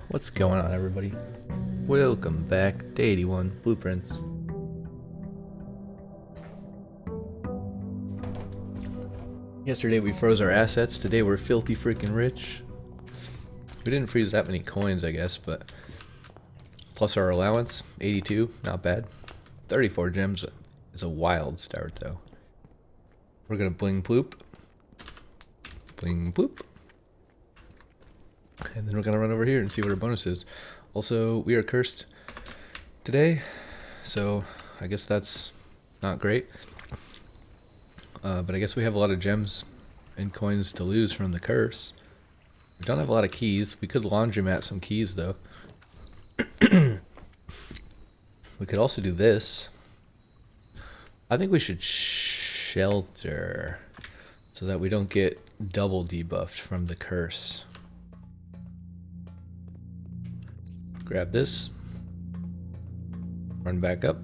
What's going on, everybody? Welcome back to 81 Blueprints. Yesterday we froze our assets, today we're filthy freaking rich. We didn't freeze that many coins, I guess, but plus our allowance, 82, not bad. 34 gems is a wild start, though. We're gonna bling ploop. Bling ploop. And then we're gonna run over here and see what our bonus is. Also, we are cursed today, so I guess that's not great. But I guess we have a lot of gems and coins to lose from the curse. We don't have a lot of keys. We could laundromat some keys, though. We could also do this. I think we should shelter so that we don't get double debuffed from the curse. Grab this. Run back up.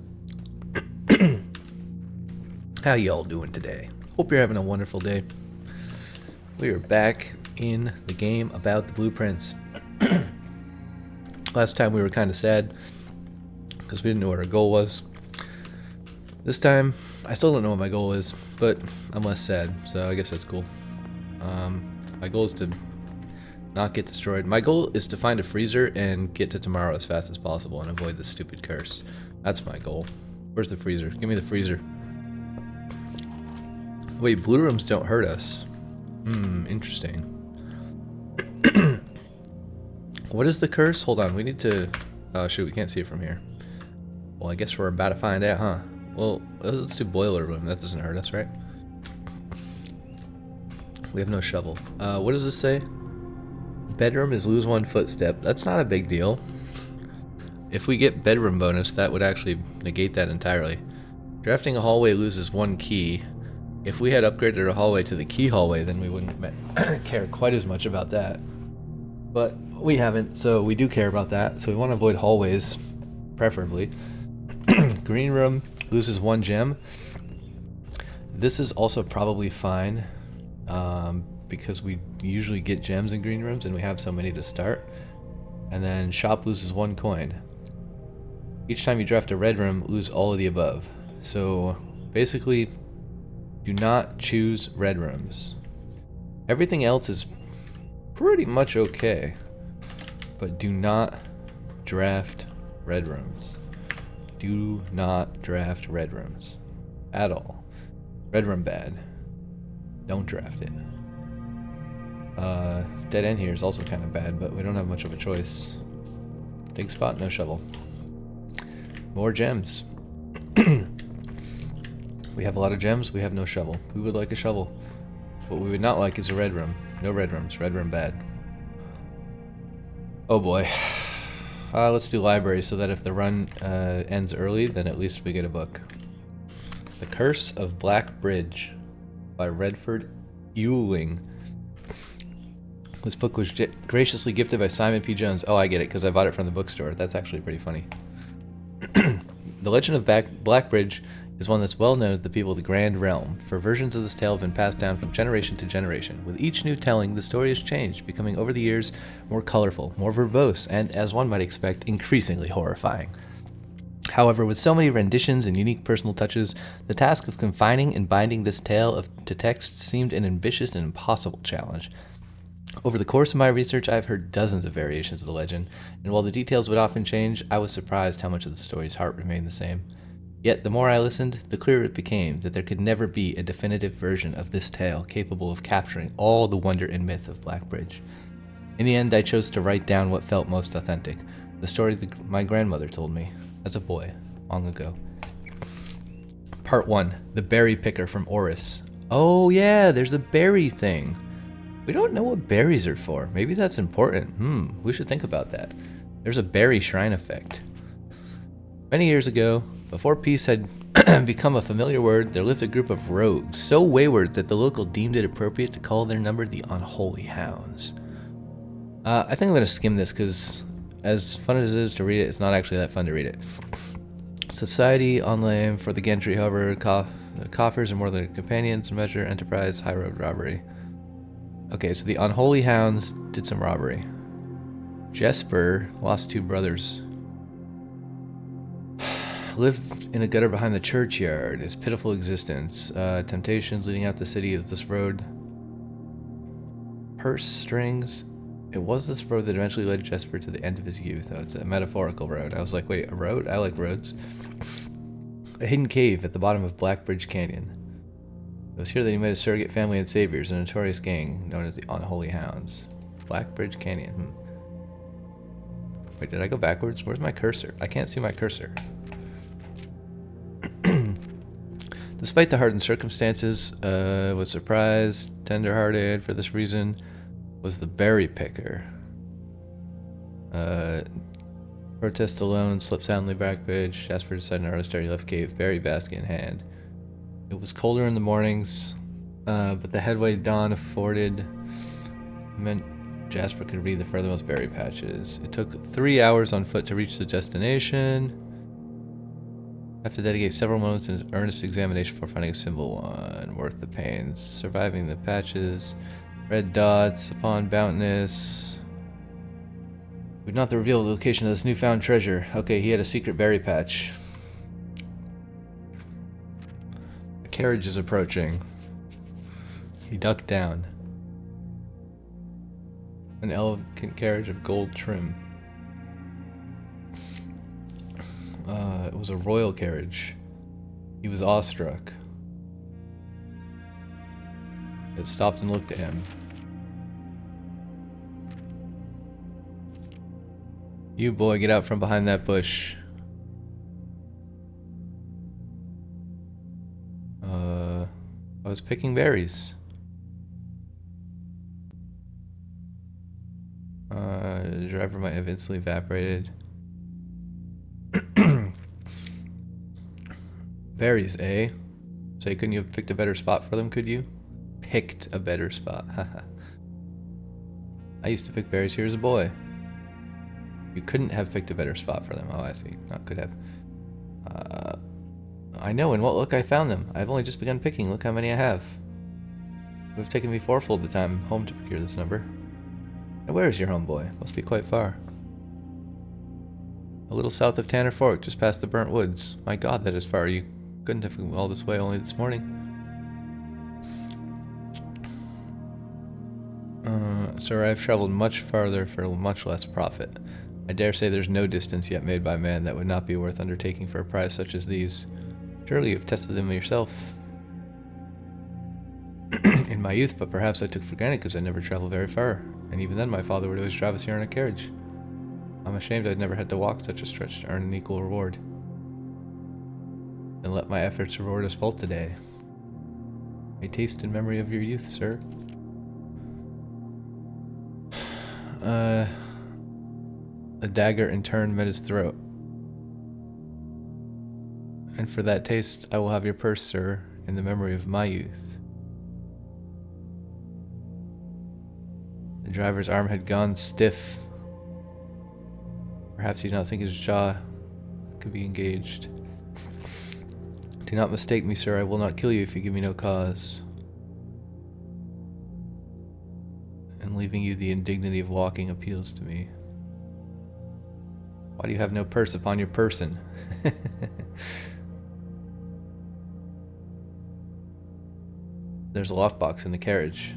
How y'all doing today? Hope you're having a wonderful day. We are back in the game about the blueprints. Last time we were kind of sad because we didn't know what our goal was. This time, I still don't know what my goal is, but I'm less sad, so I guess that's cool. My goal is to not get destroyed. My goal is to find a freezer and get to tomorrow as fast as possible and avoid this stupid curse. That's my goal. Where's the freezer? Give me the freezer. Wait, blue rooms don't hurt us. Interesting. What is the curse? Hold on, we need to... Oh shoot, we can't see it from here. Well, I guess we're about to find out, huh? Well, let's do boiler room. That doesn't hurt us, right? We have no shovel. What does this say? Bedroom is lose one footstep. That's not a big deal. If we get bedroom bonus, that would actually negate that entirely. Drafting a hallway loses one key. If we had upgraded a hallway to the key hallway, then we wouldn't care quite as much about that. But we haven't, so we do care about that. So we want to avoid hallways, preferably. Green room loses one gem. This is also probably fine, because we usually get gems in green rooms and we have so many to start. And then shop loses one coin. Each time you draft a red room, lose all of the above. So basically, do not choose red rooms. Everything else is pretty much okay, but do not draft red rooms. Do not draft red rooms at all. Red room bad. Don't draft it. Dead end here is also kind of bad, but we don't have much of a choice. Big spot, no shovel. More gems. We have a lot of gems, we have no shovel. We would like a shovel. What we would not like is a red room. No red rooms, red room bad. Oh boy. Let's do library so that if the run ends early, then at least we get a book. The Curse of Black Bridge by Redford Ewing. This book was graciously gifted by Simon P. Jones. Oh, I get it, because I bought it from the bookstore. That's actually pretty funny. The legend of Black Bridge is one that's well known to the people of the Grand Realm, for versions of this tale have been passed down from generation to generation. With each new telling, the story has changed, becoming over the years more colorful, more verbose, and, as one might expect, increasingly horrifying. However, with so many renditions and unique personal touches, the task of confining and binding this tale to text seemed an ambitious and impossible challenge. Over the course of my research, I've heard dozens of variations of the legend, and while the details would often change, I was surprised how much of the story's heart remained the same. Yet, the more I listened, the clearer it became that there could never be a definitive version of this tale capable of capturing all the wonder and myth of Black Bridge. In the end, I chose to write down what felt most authentic, the story my grandmother told me as a boy, long ago. Part 1. The Berry Picker from Oris. Oh yeah, there's a berry thing. We don't know what berries are for. Maybe that's important. We should think about that. There's a berry shrine effect. Many years ago, before peace had become a familiar word, there lived a group of rogues, so wayward that the local deemed it appropriate to call their number the Unholy Hounds. I think I'm going to skim this because, as fun as it is to read it, it's not actually that fun to read it. Society, online for the gentry, however, coffers are more than companions, measure, enterprise, high road robbery. Okay, so the Unholy Hounds did some robbery. Jesper lost two brothers. Lived in a gutter behind the churchyard. His pitiful existence. Temptations leading out the city of this road. Purse strings. It was this road that eventually led Jesper to the end of his youth. Oh, it's a metaphorical road. I was like, wait, a road? I like roads. A hidden cave at the bottom of Blackbridge Canyon. It was here that he met his surrogate family and saviors, a notorious gang known as the Unholy Hounds. Blackbridge Canyon. Wait, did I go backwards? Where's my cursor? I can't see my cursor. Despite the hardened circumstances, was surprised, tender-hearted for this reason, was the berry picker. Protest alone, slipped soundly backbridge. Jasper decided to start. He left cave, berry basket in hand. It was colder in the mornings, but the headway dawn afforded meant Jasper could read the furthermost berry patches. It took 3 hours on foot to reach the destination. Have to dedicate several moments in his earnest examination before finding a symbol one. Worth the pains. Surviving the patches. Red dots upon bountiness. We've not the reveal of the location of this newfound treasure. Okay, he had a secret berry patch. A carriage is approaching. He ducked down. An elegant carriage of gold trim. It was a royal carriage. He was awestruck. It stopped and looked at him. You boy, get out from behind that bush. I was picking berries. The driver might have instantly evaporated. Berries, eh? Say, couldn't you have picked a better spot for them, could you? Picked a better spot, haha. I used to pick berries here as a boy. You couldn't have picked a better spot for them. Oh, I see. Not could have. I know, in what look I found them. I've only just begun picking. Look how many I have. It would have taken me fourfold the time home to procure this number. And where is your home, boy? Must be quite far. A little south of Tanner Fork, just past the burnt woods. My God, that is far. You couldn't have come all this way only this morning. Sir, I've traveled much farther for much less profit. I dare say there's no distance yet made by man that would not be worth undertaking for a prize such as these. Surely you've tested them yourself. In my youth, but perhaps I took for granted because I never traveled very far. And even then my father would always drive us here in a carriage. I'm ashamed I'd never had to walk such a stretch to earn an equal reward. Then let my efforts reward us both today. A taste in memory of your youth, sir. A dagger in turn met his throat. And for that taste, I will have your purse, sir, in the memory of my youth. The driver's arm had gone stiff. Perhaps he did not think his jaw could be engaged. Do not mistake me, sir. I will not kill you if you give me no cause. And leaving you the indignity of walking appeals to me. Why do you have no purse upon your person? There's a lockbox in the carriage.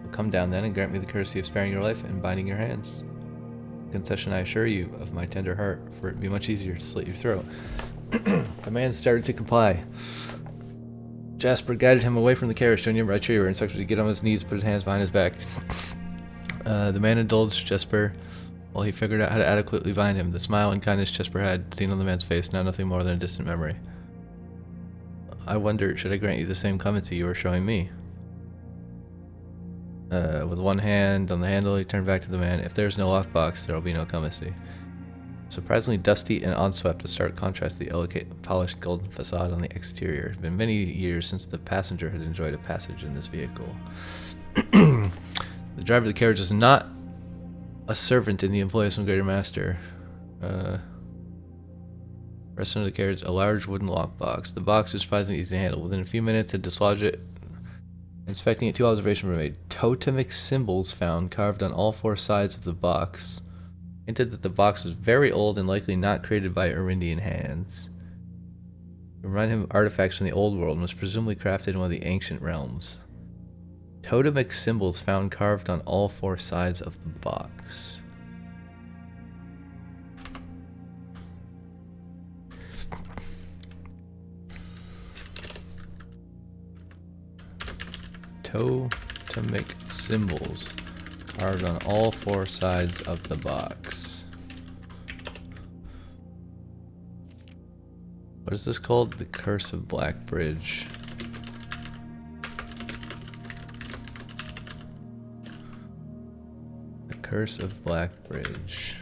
Well, come down then and grant me the courtesy of sparing your life and binding your hands. Concession, I assure you, of my tender heart, for it would be much easier to slit your throat. The man started to comply. Jasper guided him away from the carriage to a nearby tree where he instructed him to get on his knees, put his hands behind his back. The man indulged Jasper while he figured out how to adequately bind him. The smile and kindness Jasper had seen on the man's face, now nothing more than a distant memory. I wonder, should I grant you the same clemency you were showing me? With one hand on the handle, he turned back to the man. If there's no lockbox, there will be no clemency. Surprisingly dusty and unswept, a stark contrast to the elegant, polished golden facade on the exterior. It had been many years since the passenger had enjoyed a passage in this vehicle. The driver of the carriage is not a servant in the employ of some greater master. Rest under the carriage, a large wooden lockbox. The box was surprisingly easy to handle. Within a few minutes, had dislodged it. Inspecting it, two observations were made. Totemic symbols found carved on all four sides of the box. hinted that the box was very old and likely not created by Arindian hands. To remind him of artifacts from the old world and was presumably crafted in one of the ancient realms. Totemic symbols found carved on all four sides of the box. Totemic symbols carved on all four sides of the box. What is this called? The Curse of Black Bridge. The Curse of Black Bridge.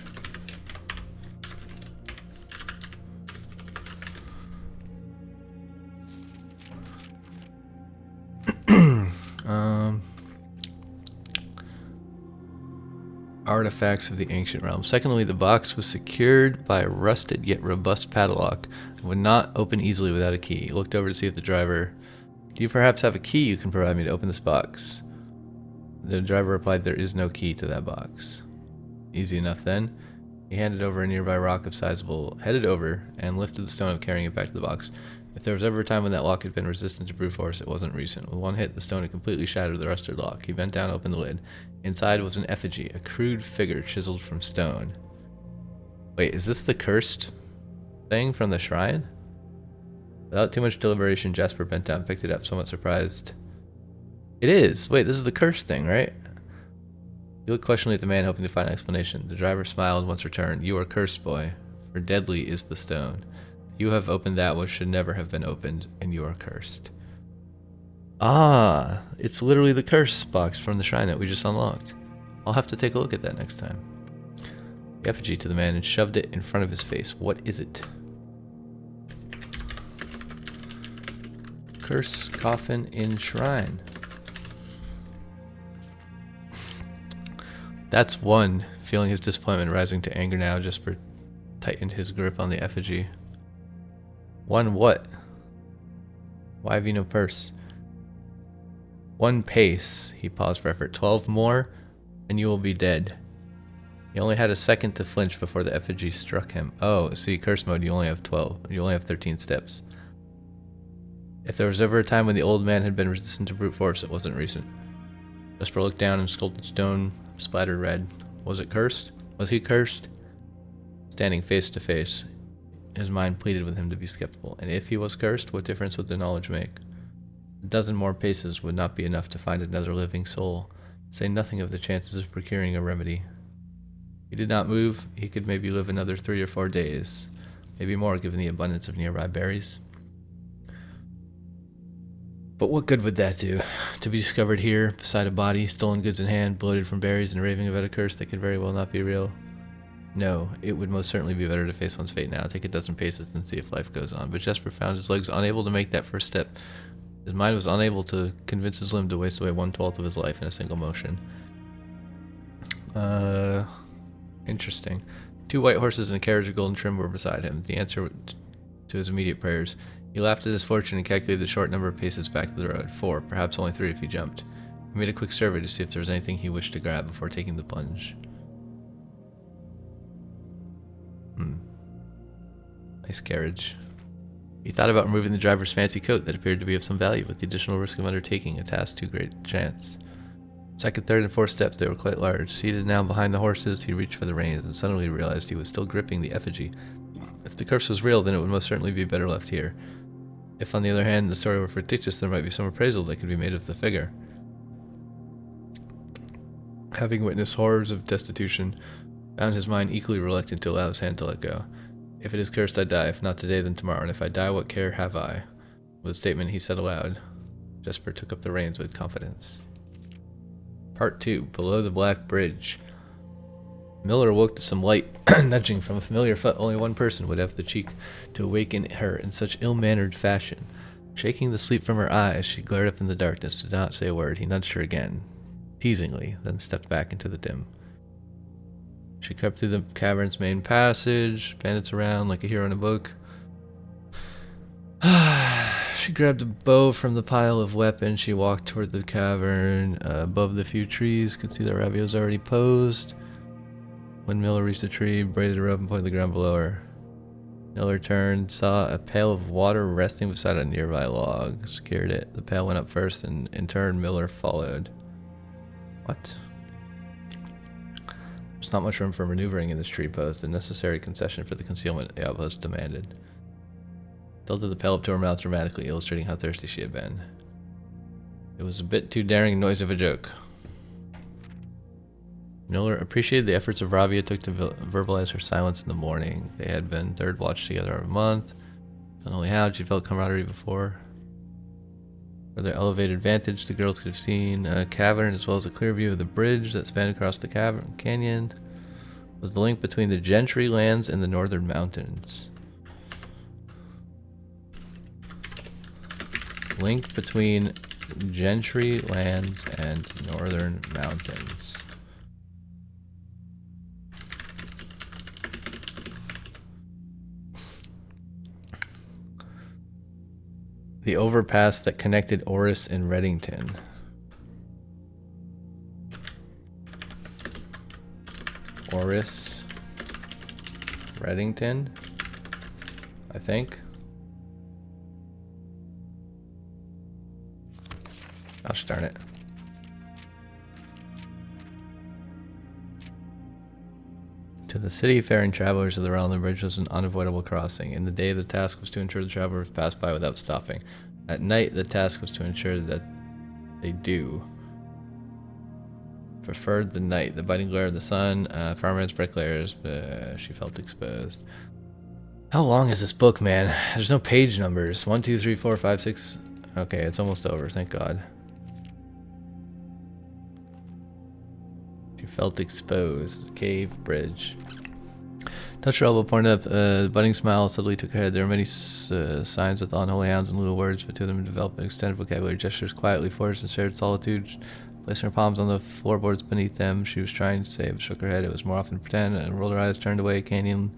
Artifacts of the ancient realm. Secondly, the box was secured by a rusted yet robust padlock and would not open easily without a key. He looked over to see if the driver... Do you perhaps have a key you can provide me to open this box? The driver replied, there is no key to that box. Easy enough then. He handed over a nearby rock of sizable, headed over, and lifted the stone of carrying it back to the box. If there was ever a time when that lock had been resistant to brute force, it wasn't recent. With one hit, the stone had completely shattered the rusted lock. He bent down and opened the lid. Inside was an effigy, a crude figure chiseled from stone. Wait, is this the cursed thing from the shrine? Without too much deliberation, Jasper bent down and picked it up, somewhat surprised. It is! Wait, this is the cursed thing, right? He looked questioningly at the man, hoping to find an explanation. The driver smiled once returned. You are cursed, boy, for deadly is the stone. You have opened that which should never have been opened, and you are cursed. Ah, it's literally the curse box from the shrine that we just unlocked. I'll have to take a look at that next time. The effigy to the man and shoved it in front of his face. What is it? Curse coffin in shrine. That's one. Feeling his disappointment rising to anger now, Jasper tightened his grip on the effigy. One what? Why have you no purse? One pace. He paused for effort. 12 more, and you will be dead. He only had a second to flinch before the effigy struck him. Oh, see, curse mode, you only have 12. You only have 13 steps. If there was ever a time when the old man had been resistant to brute force, it wasn't recent. Jasper looked down and sculpted stone splattered red. Was it cursed? Was he cursed? Standing face to face, his mind pleaded with him to be skeptical. And if he was cursed, what difference would the knowledge make? A dozen more paces would not be enough to find another living soul, say nothing of the chances of procuring a remedy. If he did not move, he could maybe live another 3 or 4 days, maybe more given the abundance of nearby berries. But what good would that do? To be discovered here, beside a body, stolen goods in hand, bloated from berries, and raving about a curse that could very well not be real? No, it would most certainly be better to face one's fate now, take a dozen paces and see if life goes on. But Jasper found his legs unable to make that first step. His mind was unable to convince his limb to waste away 1/12 of his life in a single motion. Interesting. 2 white horses and a carriage of golden trim were beside him, the answer to his immediate prayers. He laughed at his fortune and calculated the short number of paces back to the road. 4, perhaps only 3 if he jumped. He made a quick survey to see if there was anything he wished to grab before taking the plunge. Nice carriage. He thought about removing the driver's fancy coat that appeared to be of some value, with the additional risk of undertaking a task too great a chance. Second, third, and fourth steps, they were quite large. Seated now behind the horses, he reached for the reins and suddenly realized he was still gripping the effigy. If the curse was real, then it would most certainly be better left here. If, on the other hand, the story were fictitious, there might be some appraisal that could be made of the figure. Having witnessed horrors of destitution, found his mind equally reluctant to allow his hand to let go. If it is cursed, I die. If not today, then tomorrow. And if I die, what care have I? With a statement he said aloud, Jasper took up the reins with confidence. Part 2. Below the Black Bridge. Miller awoke to some light nudging from a familiar foot. Only one person would have the cheek to awaken her in such ill-mannered fashion. Shaking the sleep from her eyes, she glared up in the darkness, did not say a word. He nudged her again, teasingly, then stepped back into the dim. She crept through the cavern's main passage, bandits around like a hero in a book. She grabbed a bow from the pile of weapons. She walked toward the cavern. Above the few trees, could see that Ravi was already posed. When Miller reached the tree, braided a rope and pointed the ground below her. Miller turned, saw a pail of water resting beside a nearby log. Secured it. The pail went up first, and in turn, Miller followed. What? There's not much room for maneuvering in this tree post, a necessary concession for the concealment the outpost demanded. Tilted the pail up to her mouth dramatically, illustrating how thirsty she had been. It was a bit too daring and noisy of a joke. Miller appreciated the efforts of Rabia took to verbalize her silence in the morning. They had been third watch together of a month. Not only how she felt camaraderie before. For their elevated vantage, the girls could have seen a cavern as well as a clear view of the bridge that spanned across the canyon. It was the link between the Gentry lands and the northern mountains. Link between Gentry lands and northern mountains. The overpass that connected Orris and Reddington. Orris, Reddington, I think. Gosh darn it. To the city-faring travelers of the realm, the bridge was an unavoidable crossing. In the day, the task was to ensure the travelers passed by without stopping. At night, the task was to ensure that they do. Preferred the night, the biting glare of the sun, farmers, bricklayers, she felt exposed. How long is this book, man? There's no page numbers. 1, 2, 3, 4, 5, 6. Okay, it's almost over, thank God. She felt exposed. Cave, bridge. Touched her elbow, pointed up. The budding smile suddenly took her head. There were many signs with unholy hounds and little words, but two of them developed an extended vocabulary. Gestures quietly forged in shared solitude. Placing her palms on the floorboards beneath them, she was trying to say, but shook her head. It was more often pretend, and rolled her eyes, turned away. Canyon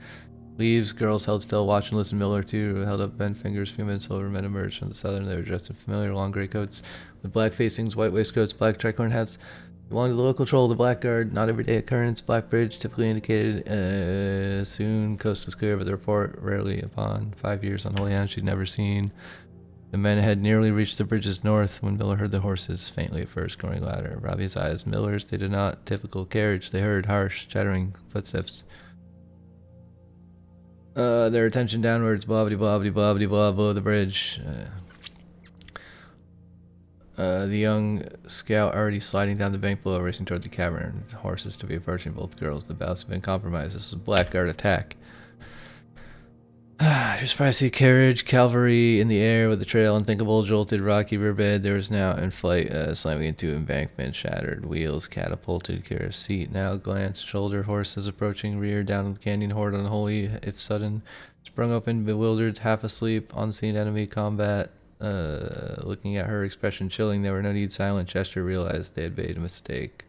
leaves. Girls held still, watched and listened. Miller, too, held up bent fingers. A few minutes later, men emerged from the southern. They were dressed in familiar long gray coats with black facings, white waistcoats, black tricorn hats. Belonged to the local troll, the Blackguard. Not everyday occurrence. Black Bridge typically indicated. Soon, coast was clear, but the report rarely upon 5 years on Holy Hound she'd never seen. The men had nearly reached the bridge's north when Miller heard the horses, faintly at first, growing louder. Robbie's eyes. Miller's, they did not. Typical carriage. They heard harsh, chattering footsteps. Their attention downwards. Blah, blah, blah, blah, blah, blah, below the bridge. The young scout already sliding down the bank below, racing toward the cavern. Horses to be approaching both girls. The bows have been compromised. This is a Blackguard attack. She was surprised to see a carriage, cavalry in the air with the trail, unthinkable, jolted, rocky riverbed. There was now in flight, slamming into embankment, shattered wheels, catapulted. Kira's seat now glanced, shoulder, horses approaching, rear down the canyon, horde unholy, if sudden. Sprung open, bewildered, half asleep, unseen enemy combat. Looking at her expression chilling, there were no need. Silent gesture, realized they had made a mistake.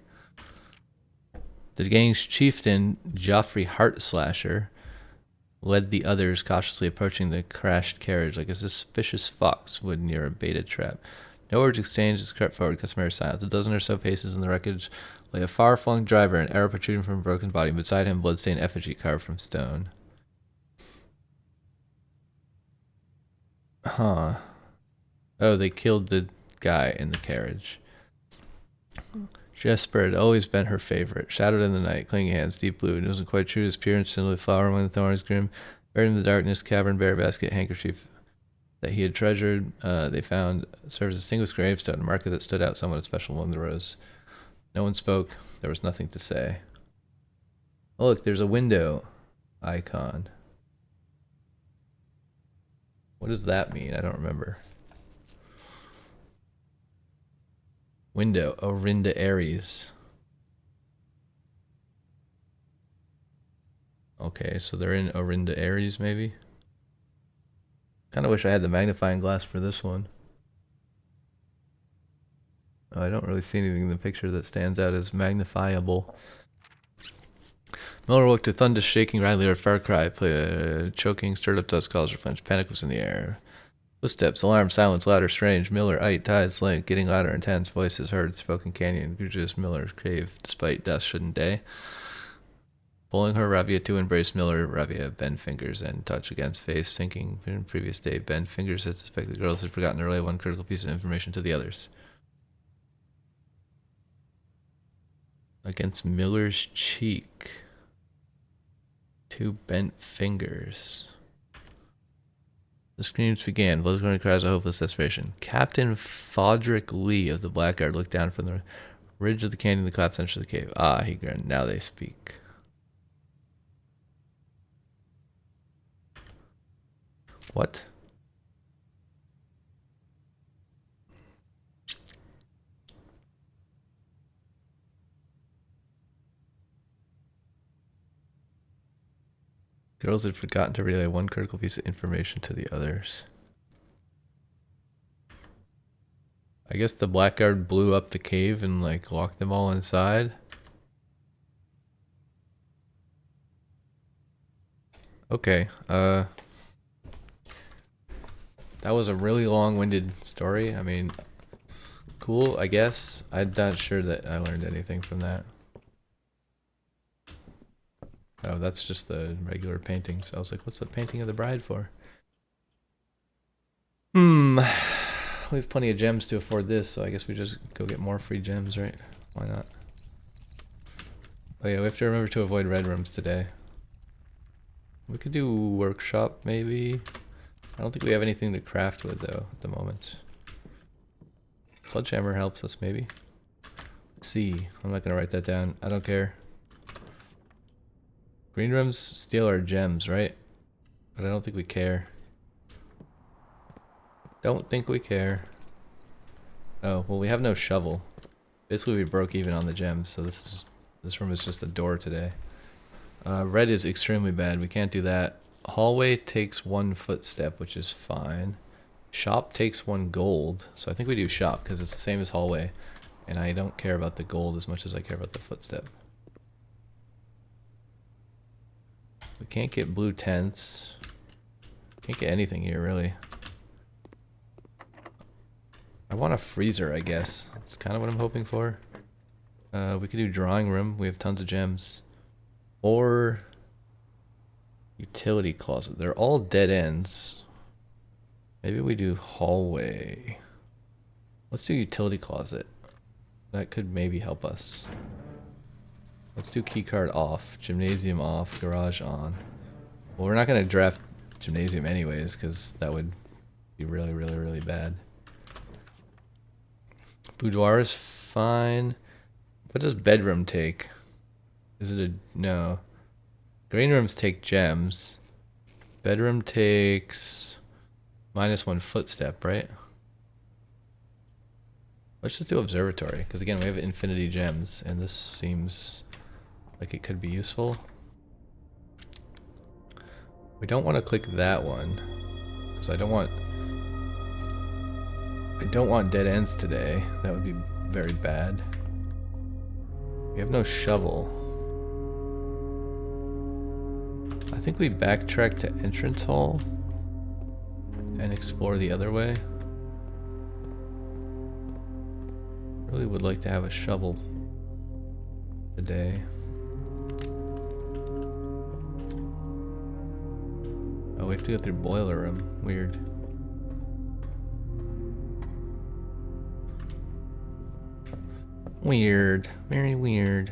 The gang's chieftain, Joffrey Heartslasher, led the others, cautiously approaching the crashed carriage like a suspicious fox would near a baited trap. No words exchanged as crept forward, customary silence. A dozen or so paces in the wreckage lay a far-flung driver, an arrow protruding from a broken body. Beside him, blood-stained effigy carved from stone. Huh. Oh, they killed the guy in the carriage. Jesper had always been her favorite. Shadowed in the night, clinging hands, deep blue. It wasn't quite true to his appearance, simply a flower among the thorns, grim. Buried in the darkness, cavern, bare basket, handkerchief that he had treasured. They found served as a distinguished gravestone, a marker that stood out somewhat special among the rows. No one spoke. There was nothing to say. Oh, look, there's a window icon. What does that mean? I don't remember. Window, Orinda Aries. Okay, so they're in Orinda Aries, maybe? Kind of wish I had the magnifying glass for this one. Oh, I don't really see anything in the picture that stands out as magnifiable. Miller woke to thunder, shaking, rattling, a far cry, choking, stirred up dust, collars were flinched. Panic was in the air. Footsteps, alarm, silence, louder, strange. Miller, Ite, tides, link, getting louder, intense. Voices heard, spoken canyon. Gurgis, Miller, cave, despite dusk, shouldn't day. Pulling her, Ravia to embrace Miller. Ravia bend fingers and touch against face. Thinking in previous day, bend fingers had suspected the girls had forgotten earlier one critical piece of information to the others. Against Miller's cheek. 2 bent fingers. The screams began. Blows going cries of hopeless desperation. Captain Fodrick Lee of the Blackguard looked down from the ridge of the canyon that collapsed into the cave. Ah, he grinned. Now they speak. What? Girls had forgotten to relay one critical piece of information to the others. I guess the Blackguard blew up the cave and like locked them all inside. Okay, that was a really long-winded story. I mean, cool, I guess. I'm not sure that I learned anything from that. Oh, that's just the regular paintings. I was like, what's the painting of the bride for? We have plenty of gems to afford this, so I guess we just go get more free gems, right? Why not? Oh yeah, we have to remember to avoid red rooms today. We could do workshop, maybe. I don't think we have anything to craft with, though, at the moment. Sledgehammer helps us, maybe. C. I'm not gonna write that down. I don't care. Green rooms steal our gems, right? But I don't think we care. Don't think we care. Oh, well, we have no shovel. Basically, we broke even on the gems, so this room is just a door today. Red is extremely bad. We can't do that. Hallway takes 1 footstep, which is fine. Shop takes 1 gold, so I think we do shop because it's the same as hallway, and I don't care about the gold as much as I care about the footstep. We can't get blue tents. Can't get anything here, really. I want a freezer, I guess. That's kind of what I'm hoping for. We could do drawing room. We have tons of gems. Or utility closet. They're all dead ends. Maybe we do hallway. Let's do utility closet. That could maybe help us. Let's do keycard off, gymnasium off, garage on. Well, we're not going to draft gymnasium anyways, because that would be really, really, really bad. Boudoir is fine. What does bedroom take? Is it a... no. Green rooms take gems. Bedroom takes... -1 footstep, right? Let's just do observatory, because again, we have infinity gems, and this seems like it could be useful. We don't want to click that one, because I don't want dead ends today. That would be very bad. We have no shovel. I think we backtrack to entrance hall and explore the other way. Really would like to have a shovel today. Oh, we have to go through boiler room. Weird. Weird. Very weird.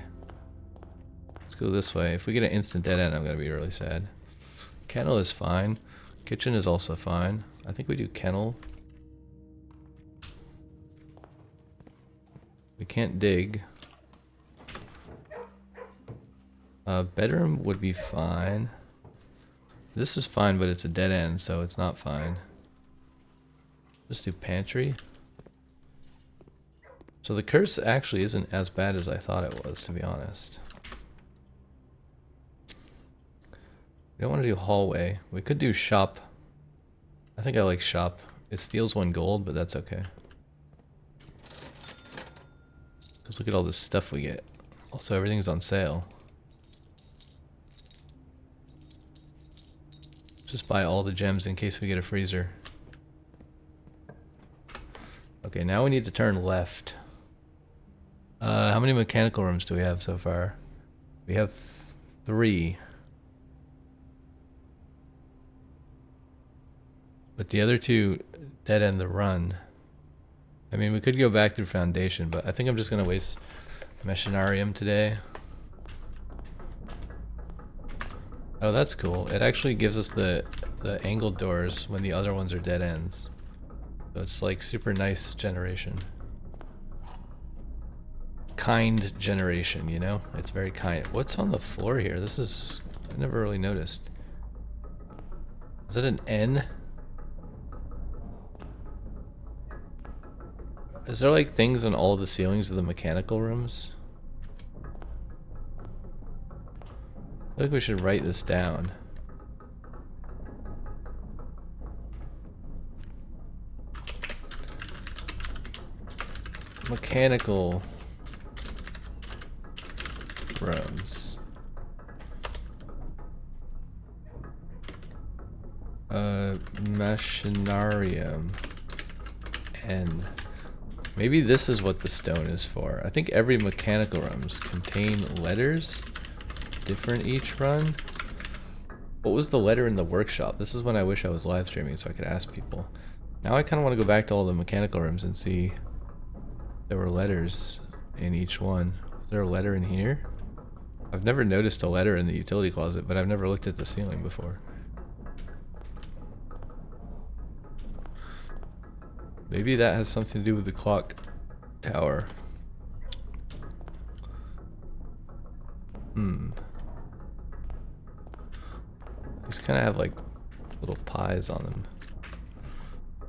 Let's go this way. If we get an instant dead end, I'm gonna be really sad. Kennel is fine. Kitchen is also fine. I think we do kennel. We can't dig. Bedroom would be fine. This is fine, but it's a dead end, so it's not fine. Just do pantry. So the curse actually isn't as bad as I thought it was, to be honest. We don't want to do hallway. We could do shop. I think I like shop. It steals 1 gold, but that's okay. Just look at all this stuff we get. Also, everything's on sale. Just buy all the gems in case we get a freezer. Okay, now we need to turn left. How many mechanical rooms do we have so far? We have 3. But the other 2 dead end the run. I mean, we could go back through Foundation, but I think I'm just going to waste Machinarium today. Oh, that's cool. It actually gives us the angled doors when the other ones are dead ends. So it's like super nice generation. Kind generation, you know? It's very kind. What's on the floor here? This is... I never really noticed. Is that an N? Is there like things on all the ceilings of the mechanical rooms? I think we should write this down. Mechanical rooms. Machinarium. N. Maybe this is what the stone is for. I think every mechanical rooms contain letters. Different each run. What was the letter in the workshop? This is when I wish I was live streaming so I could ask people. Now I kind of want to go back to all the mechanical rooms and see if there were letters in each one. Is there a letter in here? I've never noticed a letter in the utility closet, but I've never looked at the ceiling before. Maybe that has something to do with the clock tower. These kind of have like little pies on them.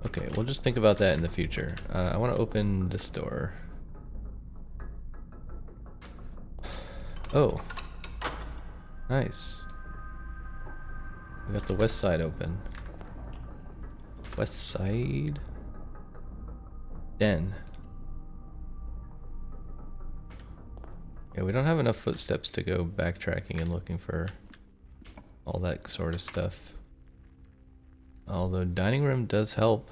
Okay, we'll just think about that in the future. I want to open this door. Oh, nice. We got the west side open. West side? Den. Yeah, we don't have enough footsteps to go backtracking and looking for all that sort of stuff. Although dining room does help.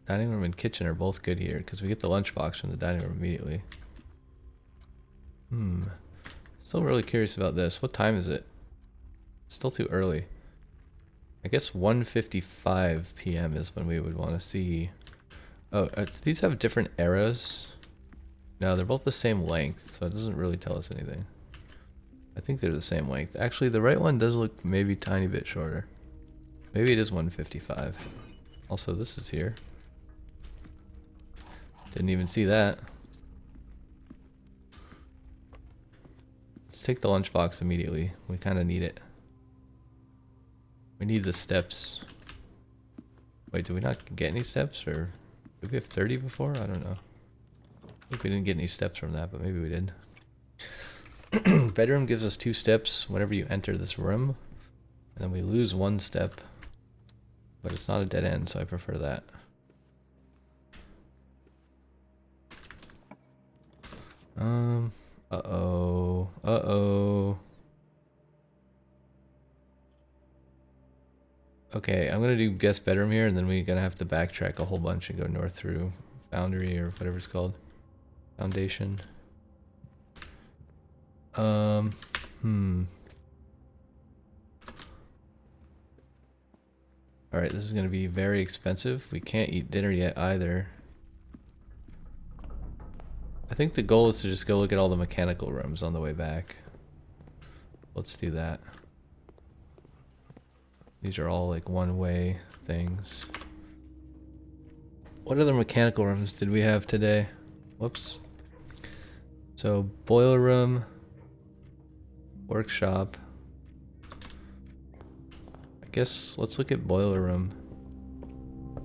Dining room and kitchen are both good here because we get the lunchbox from the dining room immediately. Still really curious about this. What time is it? It's still too early. I guess 1:55 p.m. is when we would want to see. Oh, these have different eras. No, they're both the same length, so it doesn't really tell us anything. I think they're the same length. Actually, the right one does look maybe a tiny bit shorter. Maybe it is 1:55. Also, this is here. Didn't even see that. Let's take the lunchbox immediately. We kind of need it. We need the steps. Wait, did we not get any steps? Or did we have 30 before? I don't know. I think we didn't get any steps from that, but maybe we did. Bedroom gives us 2 steps whenever you enter this room. And then we lose 1 step. But it's not a dead end, so I prefer that. Uh-oh. Uh-oh. Okay, I'm gonna do guest bedroom here, and then we're gonna have to backtrack a whole bunch and go north through Foundry or whatever it's called. Foundation. Alright, this is gonna be very expensive. We can't eat dinner yet either. I think the goal is to just go look at all the mechanical rooms on the way back. Let's do that. These are all like one-way things. What other mechanical rooms did we have today? Whoops. So, boiler room, workshop. I guess let's look at boiler room.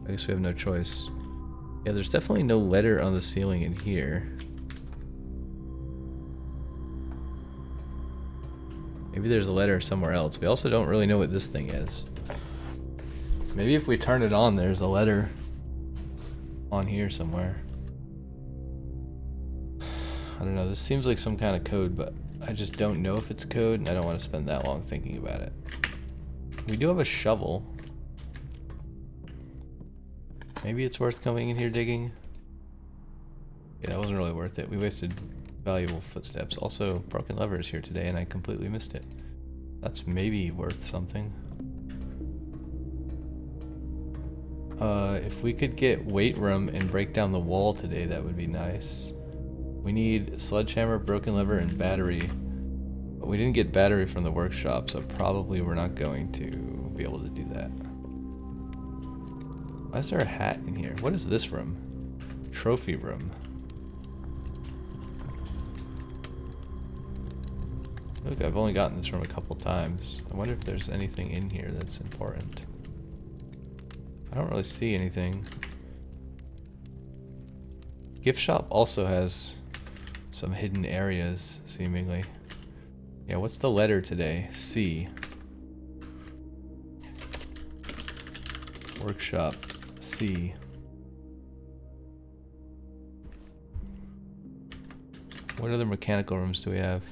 I guess we have no choice. Yeah, there's definitely no letter on the ceiling in here. Maybe there's a letter somewhere else. We also don't really know what this thing is. Maybe if we turn it on, there's a letter on here somewhere. I don't know, this seems like some kind of code, but I just don't know if it's code, and I don't want to spend that long thinking about it. We do have a shovel. Maybe it's worth coming in here digging. Yeah, that wasn't really worth it. We wasted Valuable footsteps. Also, broken lever is here today and I completely missed it. That's maybe worth something. If we could get weight room and break down the wall today, that would be nice. We need sledgehammer, broken lever, and battery. But we didn't get battery from the workshop, so probably we're not going to be able to do that. Why is there a hat in here? What is this room? Trophy room. Look, I've only gotten this room a couple times. I wonder if there's anything in here that's important. I don't really see anything. Gift shop also has some hidden areas, seemingly. Yeah, what's the letter today? C. Workshop. C. What other mechanical rooms do we have?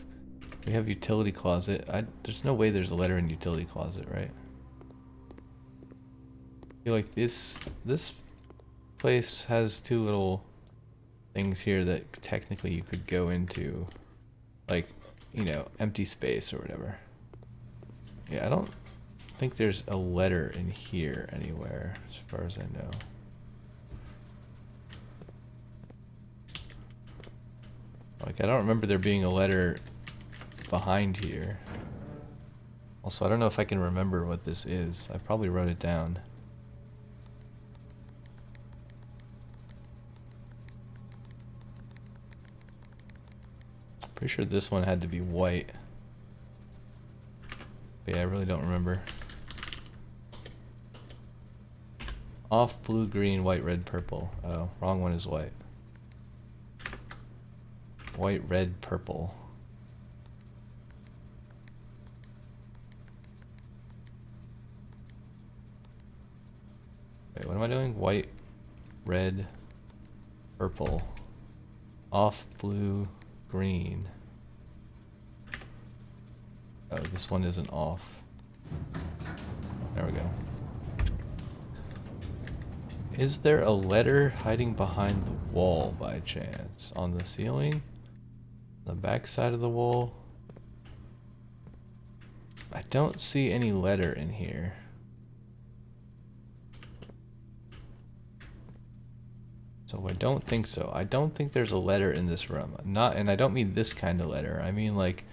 We have utility closet. There's no way there's a letter in utility closet, right? I feel like this place has two little things here that technically you could go into, like, you know, empty space or whatever. Yeah, I don't think there's a letter in here anywhere, as far as I know. Like, I don't remember there being a letter behind here. Also, I don't know if I can remember what this is. I probably wrote it down. Pretty sure this one had to be white. But yeah, I really don't remember. Off, blue, green, white, red, purple. Oh, wrong one is white. White, red, purple. Wait, what am I doing? White, red, purple. Off, blue, green. Oh, this one isn't off. There we go. Is there a letter hiding behind the wall by chance? On the ceiling? The back side of the wall? I don't see any letter in here. So I don't think so. I don't think there's a letter in this room. And I don't mean this kind of letter. I mean, like,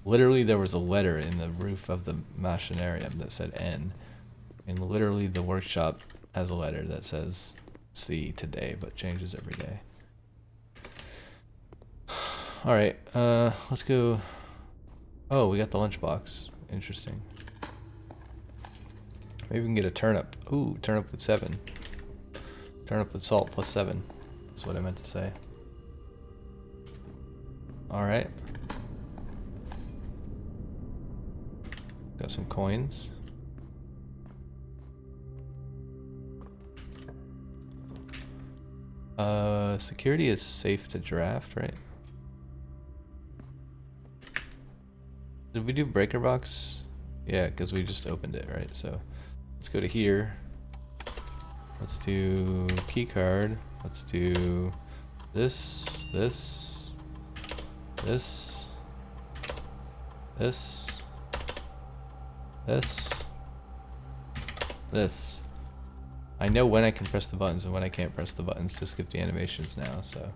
literally there was a letter in the roof of the machinarium that said N. And literally the workshop has a letter that says C today, but changes every day. Alright, let's go. Oh, we got the lunchbox. Interesting. Maybe we can get a turnip. Ooh, turnip with 7. Turnip with salt plus 7. That's what I meant to say. Alright. Got some coins. Security is safe to draft, right? Did we do breaker box? Yeah, because we just opened it, right? So let's go to here. Let's do key card. Let's do this, this, this, this, this, this. I know when I can press the buttons and when I can't press the buttons to skip the animations now, so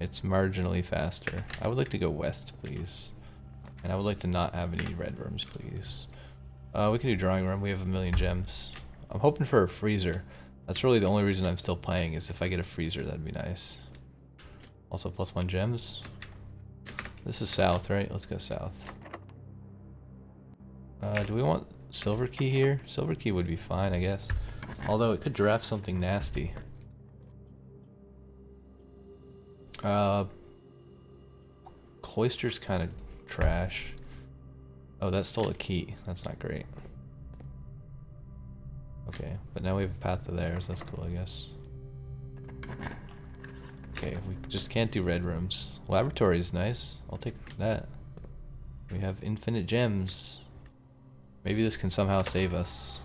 it's marginally faster. I would like to go west, please. And I would like to not have any red rooms, please. We can do drawing room. We have 1,000,000 gems. I'm hoping for a freezer. That's really the only reason I'm still playing, is if I get a freezer, that'd be nice. Also +1 gems. This is south, right? Let's go south. Do we want silver key here? Silver key would be fine, I guess. Although it could draft something nasty. Cloister's kind of trash. Oh, that stole a key. That's not great. Okay, but now we have a path to theirs. That's cool, I guess. Okay, we just can't do red rooms. Laboratory is nice. I'll take that. We have infinite gems. Maybe this can somehow save us.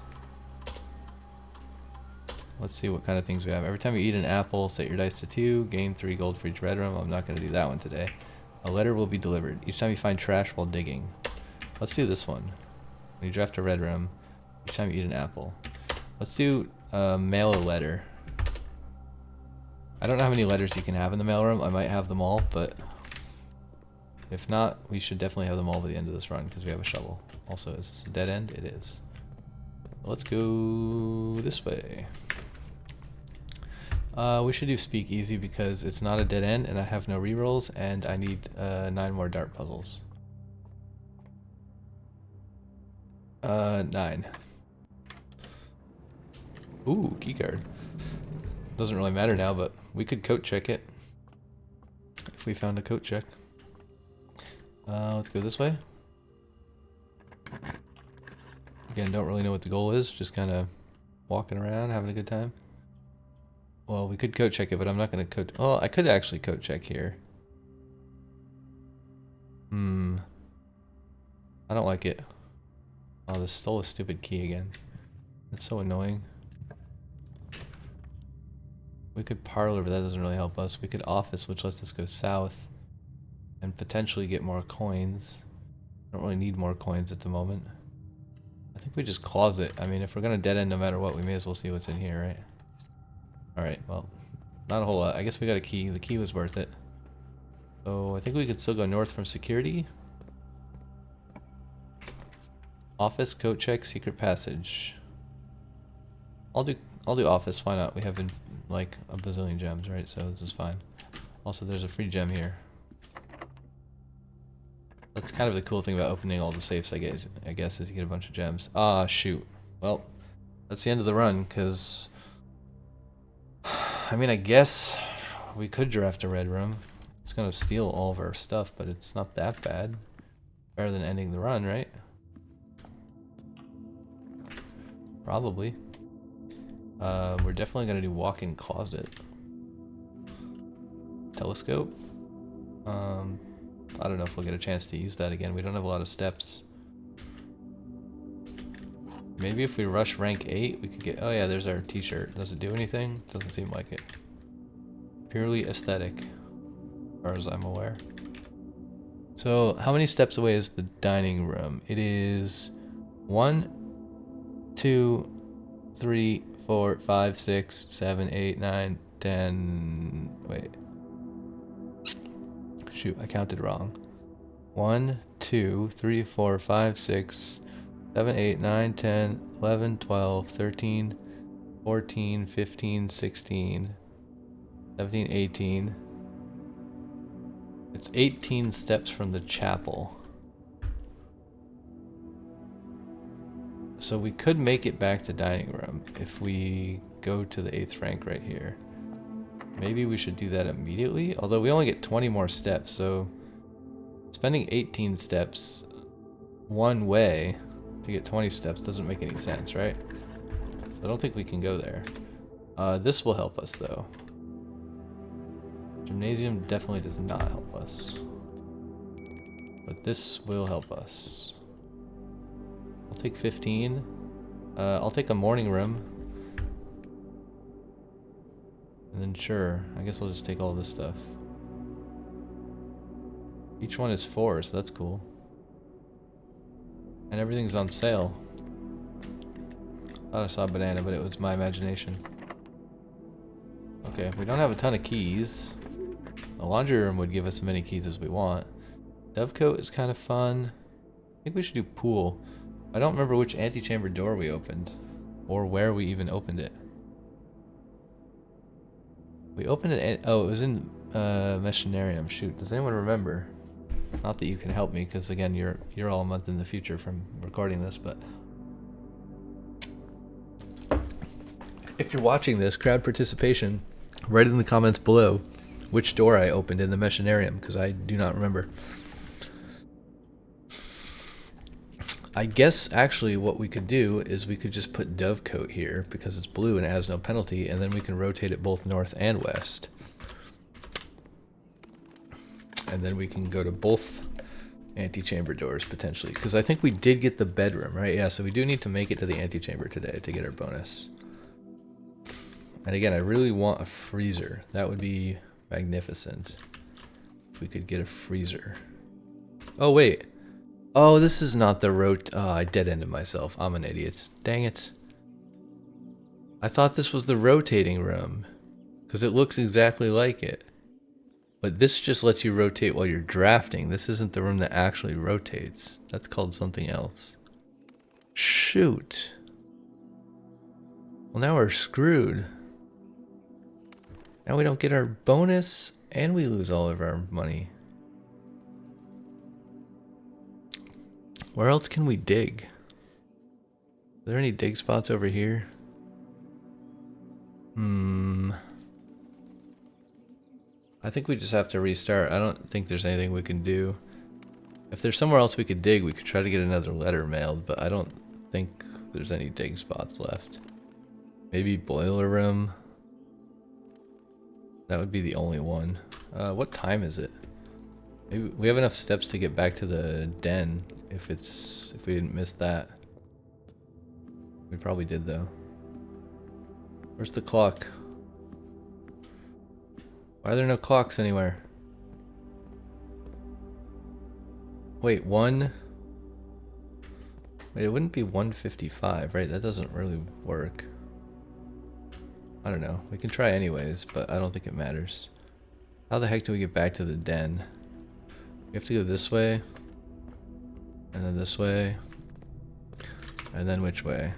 Let's see what kind of things we have. Every time you eat an apple, set your dice to 2, gain 3 gold for each red room. I'm not going to do that one today. A letter will be delivered. Each time you find trash while digging. Let's do this one. When you draft a red room, each time you eat an apple. Let's do mail a letter. I don't know how many letters you can have in the mailroom. I might have them all, but if not, we should definitely have them all by the end of this run because we have a shovel. Also, is this a dead end? It is. Let's go this way. We should do speak easy because it's not a dead end and I have no rerolls and I need 9 more dart puzzles. 9. Ooh, keycard. Doesn't really matter now, but we could coat check it if we found a coat check. Let's go this way. Again, don't really know what the goal is, just kind of walking around, having a good time. Well, we could coat check it, but I'm not going to coat... Oh, I could actually coat check here. I don't like it. Oh, this stole a stupid key again. That's so annoying. We could parlor, but that doesn't really help us. We could office, which lets us go south and potentially get more coins. Don't really need more coins at the moment. I think we just closet. I mean, if we're gonna dead end no matter what, we may as well see what's in here, right? Alright, well, not a whole lot. I guess we got a key. The key was worth it. So I think we could still go north from security. Office, coat check, secret passage. I'll do office, why not? We have like a bazillion gems, right? So this is fine. Also, there's a free gem here. That's kind of the cool thing about opening all the safes, I guess, is you get a bunch of gems. Ah, shoot. Well, that's the end of the run, because... I mean, I guess we could draft a red room. It's gonna steal all of our stuff, but it's not that bad. Better than ending the run, right? Probably. We're definitely gonna do walk-in closet. Telescope. I don't know if we'll get a chance to use that again. We don't have a lot of steps. Maybe if we rush rank 8, we could get... Oh yeah, there's our t-shirt. Does it do anything? Doesn't seem like it. Purely aesthetic, as far as I'm aware. So, how many steps away is the dining room? It is 1, 2, 3, 4, 5, 6, 7, 8, 9, 10... Wait. Shoot, I counted wrong. 1, 2, 3, 4, 5, 6, 7, 8, 9, 10, 11, 12, 13, 14, 15, 16, 17, 18. It's 18 steps from the chapel. So we could make it back to dining room if we go to the 8th rank right here. Maybe we should do that immediately, although we only get 20 more steps, so spending 18 steps one way to get 20 steps doesn't make any sense, right? I don't think we can go there. This will help us, though. Gymnasium definitely does not help us. But this will help us. I'll take 15. I'll take a morning room. And then sure, I guess I'll just take all this stuff. Each one is 4, so that's cool. And everything's on sale. Thought I saw a banana, but it was my imagination. Okay, we don't have a ton of keys. The laundry room would give us as many keys as we want. Dovecote is kind of fun. I think we should do pool. I don't remember which antechamber door we opened. Or where we even opened it. We opened it... Oh, it was in Machinarium. Shoot, does anyone remember? Not that you can help me, because again, you're all a month in the future from recording this, but... If you're watching this, crowd participation, write in the comments below which door I opened in the Machinarium, because I do not remember. I guess actually what we could do is we could just put Dovecote here because it's blue and it has no penalty, and then we can rotate it both north and west. And then we can go to both antechamber doors potentially, because I think we did get the bedroom, right? Yeah, so we do need to make it to the antechamber today to get our bonus. And again, I really want a freezer. That would be magnificent. If we could get a freezer. Oh, wait. Oh, this is not the Oh, I dead-ended myself. I'm an idiot. Dang it. I thought this was the rotating room. Because it looks exactly like it. But this just lets you rotate while you're drafting. This isn't the room that actually rotates. That's called something else. Shoot. Well, now we're screwed. Now we don't get our bonus, and we lose all of our money. Where else can we dig? Are there any dig spots over here? I think we just have to restart. I don't think there's anything we can do. If there's somewhere else we could dig, we could try to get another letter mailed, but I don't think there's any dig spots left. Maybe boiler room. That would be the only one. What time is it? Maybe we have enough steps to get back to the den if we didn't miss that. We probably did though. Where's the clock? Why are there no clocks anywhere? Wait, Wait, it wouldn't be 1:55, right? That doesn't really work. I don't know. We can try anyways, but I don't think it matters. How the heck do we get back to the den? We have to go this way. And then this way. And then which way?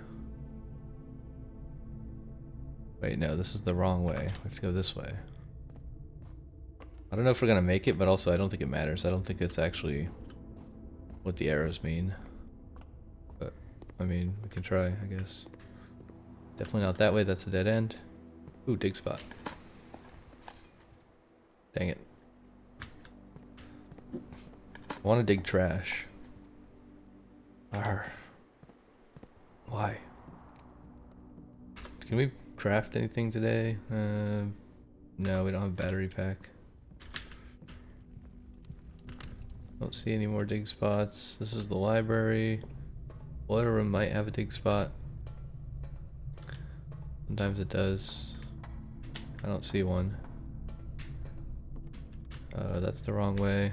Wait, no, this is the wrong way. We have to go this way. I don't know if we're gonna make it, but also I don't think it matters. I don't think it's actually what the arrows mean. But, I mean, we can try, I guess. Definitely not that way, that's a dead end. Ooh, dig spot. Dang it. I want to dig trash. Arr. Why? Can we craft anything today? No, we don't have a battery pack. Don't see any more dig spots. This is the library. Boiler room might have a dig spot. Sometimes it does. I don't see one. That's the wrong way.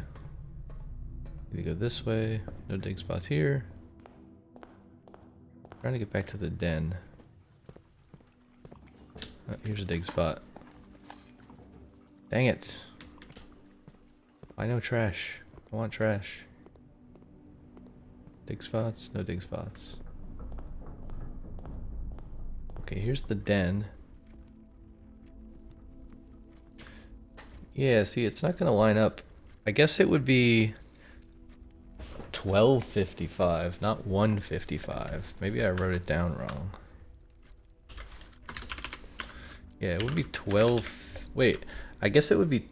Need to go this way. No dig spots here. Trying to get back to the den. Here's a dig spot. Dang it. Why no trash? I want trash. Dig spots? No dig spots. Okay, here's the den. Yeah, see, it's not gonna line up. I guess it would be 12:55, not 1:55. Maybe I wrote it down wrong. Yeah, it would be 12. Wait, I guess it would be.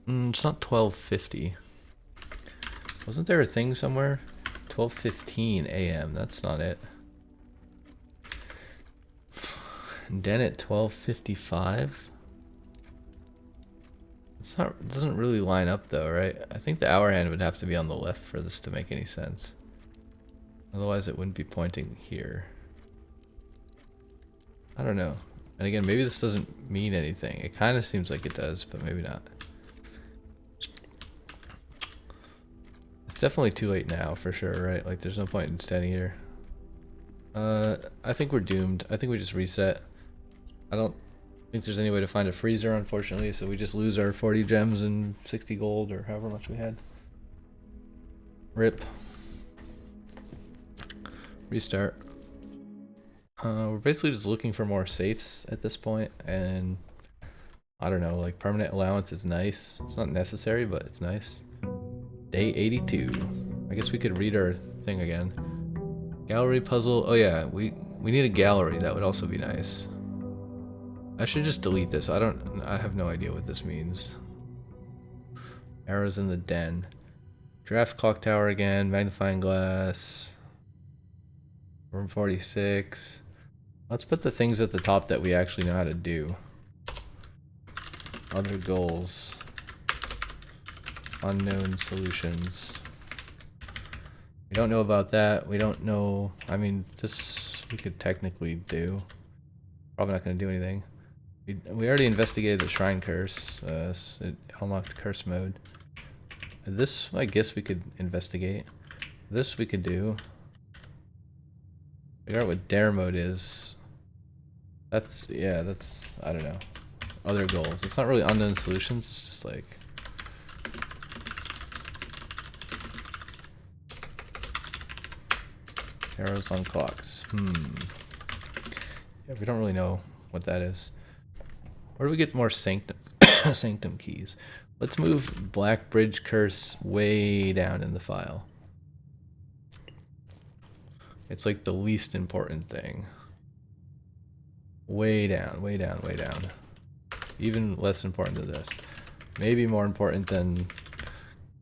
It's not 12:50. Wasn't there a thing somewhere? 12:15 a.m. That's not it. And then at 12:55. It's not. It doesn't really line up though, right? I think the hour hand would have to be on the left for this to make any sense. Otherwise, it wouldn't be pointing here. I don't know. And again, maybe this doesn't mean anything. It kind of seems like it does, but maybe not. It's definitely too late now, for sure, right? Like, there's no point in standing here. I think we're doomed. I think we just reset. I don't think there's any way to find a freezer, unfortunately, so we just lose our 40 gems and 60 gold, or however much we had. Rip. Restart. We're basically just looking for more safes at this point, and I don't know, like permanent allowance is nice. It's not necessary, but it's nice. Day 82. I guess we could read our thing again. Gallery puzzle. Oh yeah, we need a gallery. That would also be nice. I should just delete this. I have no idea what this means. Arrows in the den. Draft clock tower again. Magnifying glass. Room 46. Let's put the things at the top that we actually know how to do. Other goals. Unknown solutions. We don't know about that. We don't know. I mean, this we could technically do. Probably not going to do anything. We already investigated the shrine curse. It unlocked curse mode. This, I guess we could investigate. This we could do. Figure out what dare mode is. That's, yeah, that's, I don't know. Other goals. It's not really unknown solutions, it's just like... Arrows on clocks. Yeah, we don't really know what that is. Where do we get more sanctum, sanctum keys? Let's move Black Bridge Curse way down in the file. It's like the least important thing. Way down, way down, way down. Even less important than this. Maybe more important than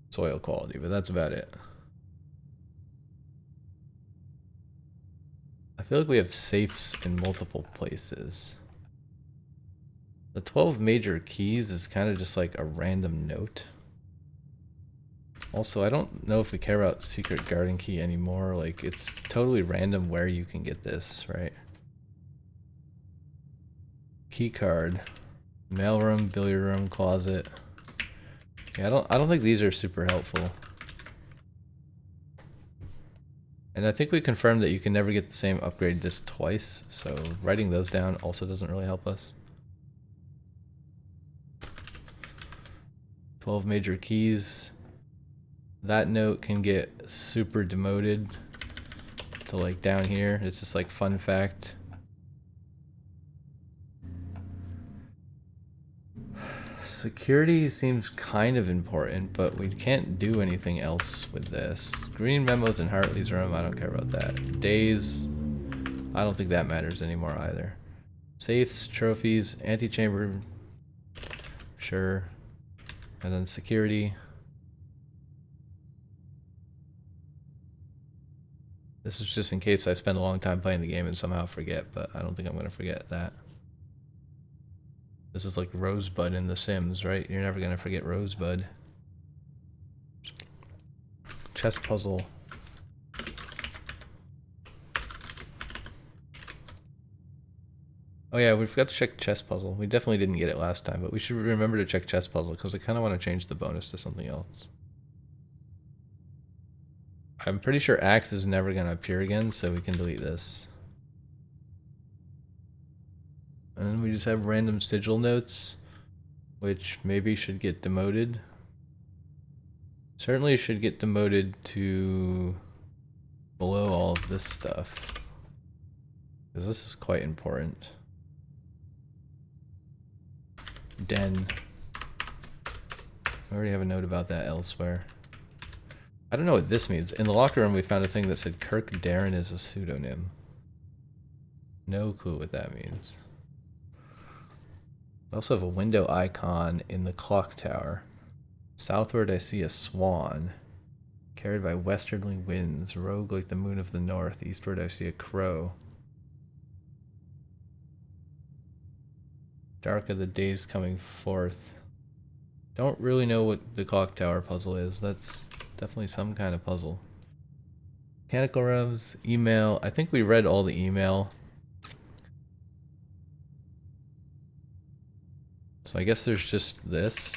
soil quality, but that's about it. I feel like we have safes in multiple places. The 12 major keys is kind of just like a random note. Also, I don't know if we care about secret garden key anymore. Like, it's totally random where you can get this, right? Key card. Mailroom, billiard room, closet. Yeah, I don't think these are super helpful. And I think we confirmed that you can never get the same upgrade disc twice, so writing those down also doesn't really help us. 12 major keys. That note can get super demoted to like down here. It's just like fun fact. Security seems kind of important, but we can't do anything else with this. Green memos in Hartley's room, I don't care about that. Days, I don't think that matters anymore either. Safes, trophies, antechamber, sure. And then security. This is just in case I spend a long time playing the game and somehow forget, but I don't think I'm going to forget that. This is like Rosebud in The Sims, right? You're never going to forget Rosebud. Chess puzzle. Oh yeah, we forgot to check chess puzzle. We definitely didn't get it last time, but we should remember to check chess puzzle because I kind of want to change the bonus to something else. I'm pretty sure axe is never going to appear again, so we can delete this. And then we just have random sigil notes, which maybe should get demoted. Certainly should get demoted to below all of this stuff, because this is quite important. Den. I already have a note about that elsewhere. I don't know what this means. In the locker room we found a thing that said Kirk Darren is a pseudonym. No clue what that means. We also have a window icon in the clock tower. Southward I see a swan, carried by westerly winds, rogue like the moon of the north. Eastward I see a crow. Dark are the days coming forth. Don't really know what the clock tower puzzle is. That's definitely some kind of puzzle. Mechanical rooms, email. I think we read all the email. So I guess there's just this.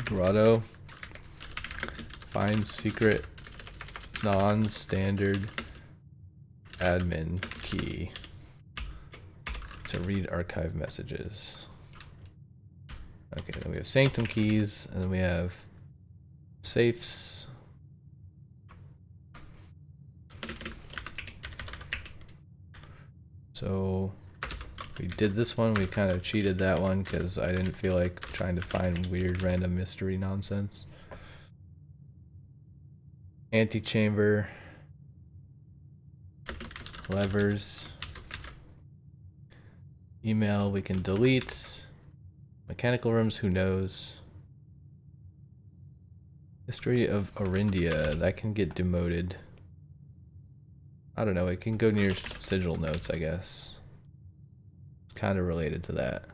Grotto. Find secret non-standard admin key to read archive messages. Okay, then we have sanctum keys, and then we have safes. So we did this one, we kind of cheated that one because I didn't feel like trying to find weird random mystery nonsense. Antechamber. Levers. Email we can delete. Mechanical rooms, who knows. History of Orindia, that can get demoted. I don't know, it can go near sigil notes, I guess. Kind of related to that.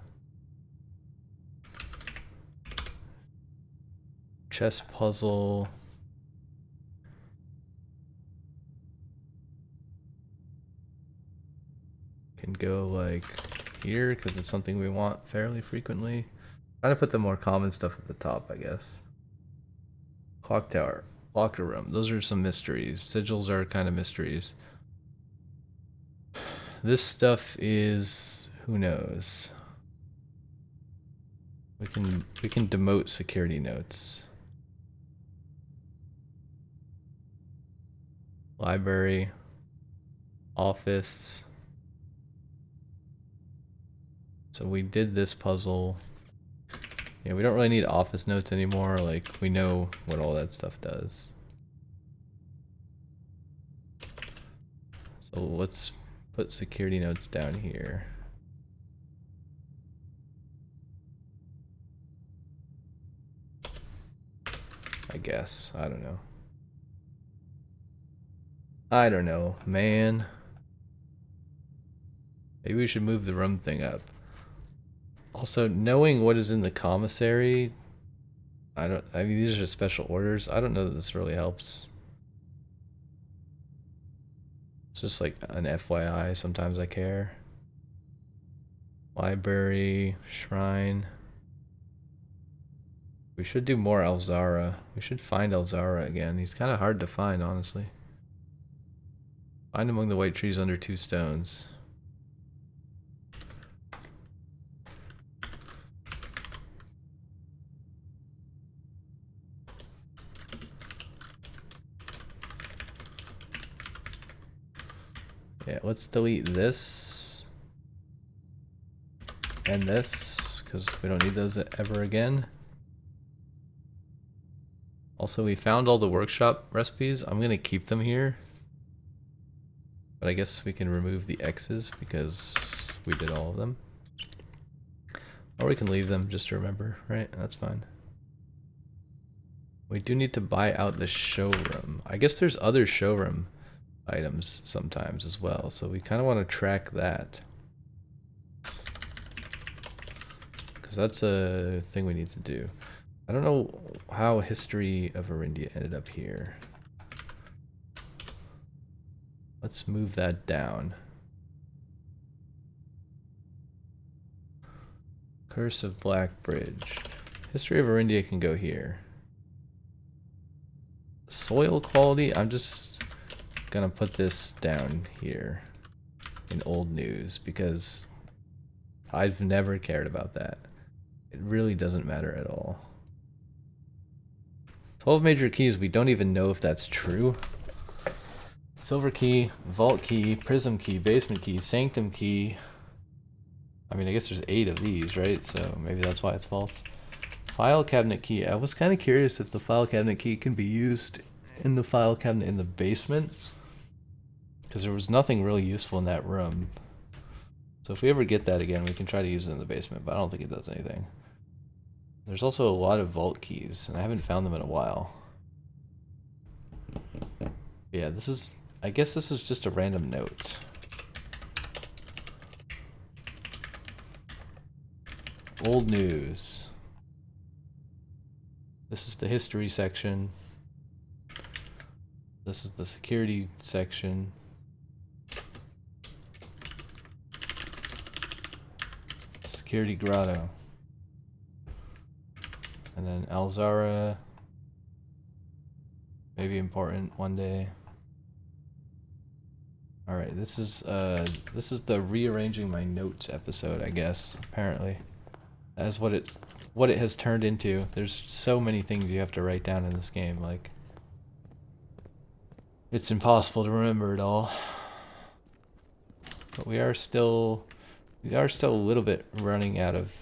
Chess puzzle. Can go like here because it's something we want fairly frequently. Trying to put the more common stuff at the top, I guess. Clock tower, locker room. Those are some mysteries. Sigils are kind of mysteries. This stuff is, who knows. We can demote security notes. Library, office. So we did this puzzle. Yeah, we don't really need office notes anymore. Like, we know what all that stuff does. So let's put security notes down here. I guess. I don't know. I don't know, man. Maybe we should move the room thing up. Also, knowing what is in the commissary, I mean, these are just special orders. I don't know that this really helps. It's just like an FYI, sometimes I care. Library, shrine. We should do more Elzara. We should find Elzara again. He's kind of hard to find, honestly. Find among the white trees under 2 stones. Yeah, let's delete this and this because we don't need those ever again. Also, we found all the workshop recipes. I'm gonna keep them here, but I guess we can remove the X's because we did all of them. Or we can leave them just to remember, right? That's fine. We do need to buy out the showroom. I guess there's other showroom items sometimes as well, so we kind of want to track that. Because that's a thing we need to do. I don't know how History of Arindia ended up here. Let's move that down. Curse of Black Bridge. History of Arindia can go here. Soil quality, I'm just gonna put this down here in old news because I've never cared about that. It really doesn't matter at all. 12 major keys, we don't even know if that's true. Silver key, vault key, prism key, basement key, sanctum key. I mean, I guess there's 8 of these, right? So maybe that's why it's false. File cabinet key. I was kind of curious if the file cabinet key can be used in the file cabinet in the basement, because there was nothing really useful in that room. So if we ever get that again, we can try to use it in the basement, but I don't think it does anything. There's also a lot of vault keys, and I haven't found them in a while. Yeah, this is, I guess this is just a random note. Old news. This is the history section. This is the security section. Security grotto. And then Elzara. Maybe important one day. Alright, this is the rearranging my notes episode, I guess, apparently. That's what it has turned into. There's so many things you have to write down in this game, like it's impossible to remember it all. But we are still a little bit running out of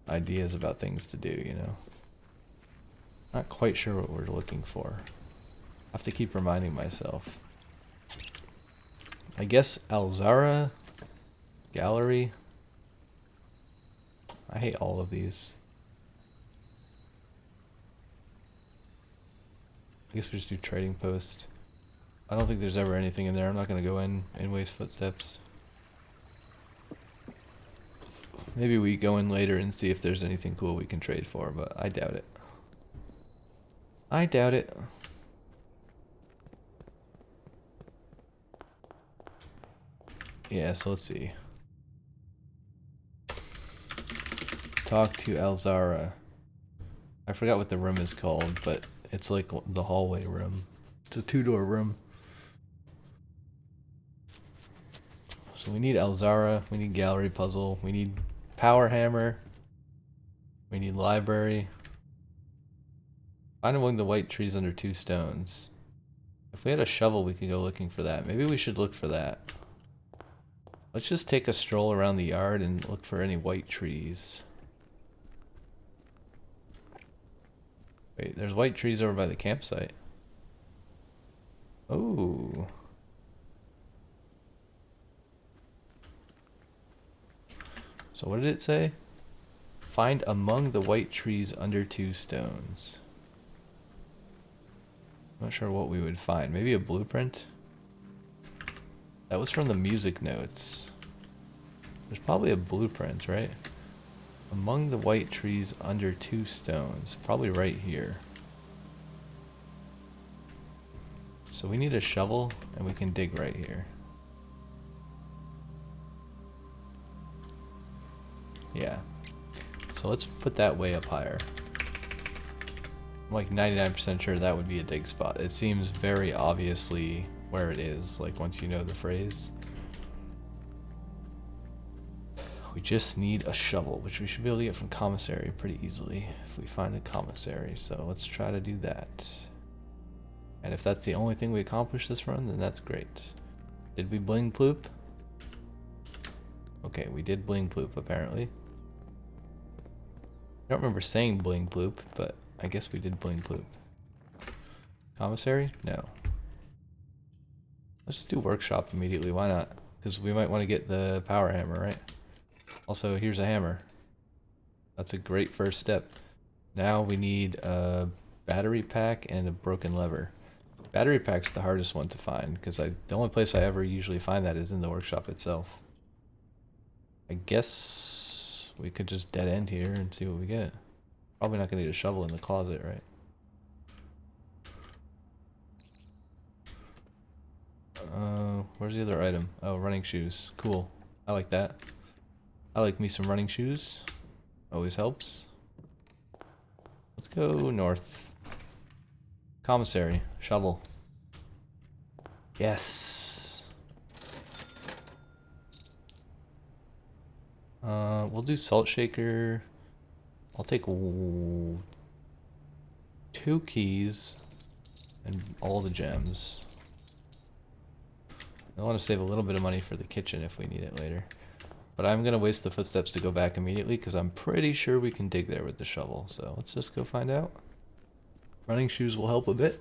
ideas about things to do, you know. Not quite sure what we're looking for. I have to keep reminding myself. I guess Elzara gallery. I hate all of these. I guess we just do trading post. I don't think there's ever anything in there. I'm not going to go in and waste footsteps. Maybe we go in later and see if there's anything cool we can trade for, but I doubt it. I doubt it. Yeah, so let's see. talk to Alzara. I forgot what the room is called, but it's like the hallway room. It's a 2-door room. So we need Alzara, we need gallery puzzle, we need power hammer, we need library. Find among the white trees under 2 stones. If we had a shovel, we could go looking for that. Maybe we should look for that. Let's just take a stroll around the yard and look for any white trees. Wait, there's white trees over by the campsite. Oh. So what did it say? Find among the white trees under 2 stones. I'm not sure what we would find. Maybe a blueprint? That was from the music notes. There's probably a blueprint, right? Among the white trees under 2 stones. Probably right here. So we need a shovel, and we can dig right here. Yeah. So let's put that way up higher. I'm like 99% sure that would be a dig spot. It seems very obviously where it is, like once you know the phrase. We just need a shovel, which we should be able to get from commissary pretty easily if we find a commissary. So let's try to do that. And if that's the only thing we accomplish this run, then that's great. Did we bling ploop? Okay, we did bling ploop apparently. I don't remember saying bling ploop, but I guess we did bling ploop. Commissary? No. Let's just do workshop immediately, why not? Because we might want to get the power hammer, right? Also, here's a hammer. That's a great first step. Now we need a battery pack and a broken lever. Battery pack's the hardest one to find, because the only place I ever usually find that is in the workshop itself. I guess we could just dead end here and see what we get. Probably not gonna need a shovel in the closet, right? Where's the other item? Oh, running shoes. Cool. I like that. I like me some running shoes. Always helps. Let's go north. Commissary. Shovel. Yes. We'll do salt shaker. I'll take 2 keys and all the gems. I want to save a little bit of money for the kitchen if we need it later. But I'm going to waste the footsteps to go back immediately because I'm pretty sure we can dig there with the shovel. So let's just go find out. Running shoes will help a bit.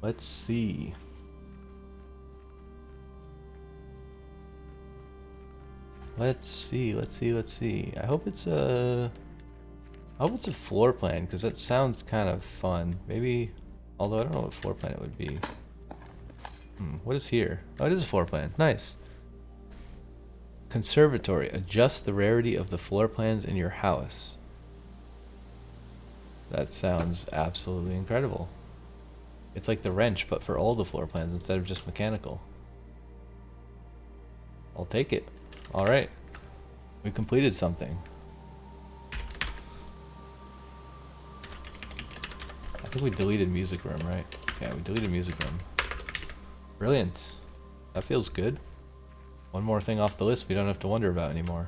Let's see. Let's see. I hope it's a floor plan, because that sounds kind of fun. Maybe, although I don't know what floor plan it would be. What is here? Oh, it is a floor plan. Nice. Conservatory. Adjust the rarity of the floor plans in your house. That sounds absolutely incredible. It's like the wrench, but for all the floor plans instead of just mechanical. I'll take it. Alright. We completed something. I think we deleted music room, right? Yeah, we deleted music room. Brilliant. That feels good. One more thing off the list we don't have to wonder about anymore.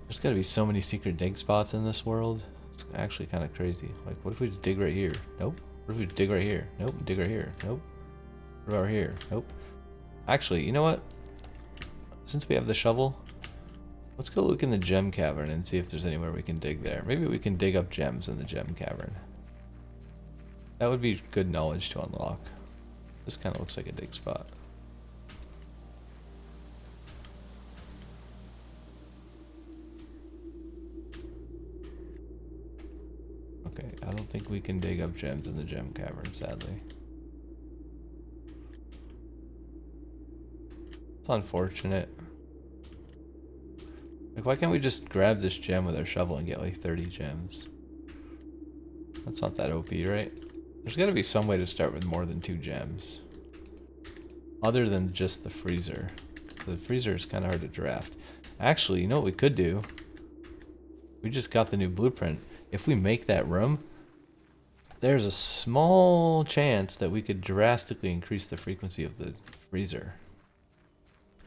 There's gotta be so many secret dig spots in this world. It's actually kind of crazy. Like, what if we just dig right here? Nope. What if we just dig right here? Nope. Dig right here? Nope. What about here? Nope. Actually, you know what? Since we have the shovel, let's go look in the gem cavern and see if there's anywhere we can dig there. Maybe we can dig up gems in the gem cavern. That would be good knowledge to unlock. This kind of looks like a dig spot. Okay, I don't think we can dig up gems in the gem cavern, sadly. It's unfortunate. Like, why can't we just grab this gem with our shovel and get like 30 gems? That's not that OP, right? There's gotta be some way to start with more than 2 gems. other than just the freezer. The freezer is kind of hard to draft. Actually, you know what we could do? We just got the new blueprint. If we make that room, there's a small chance that we could drastically increase the frequency of the freezer.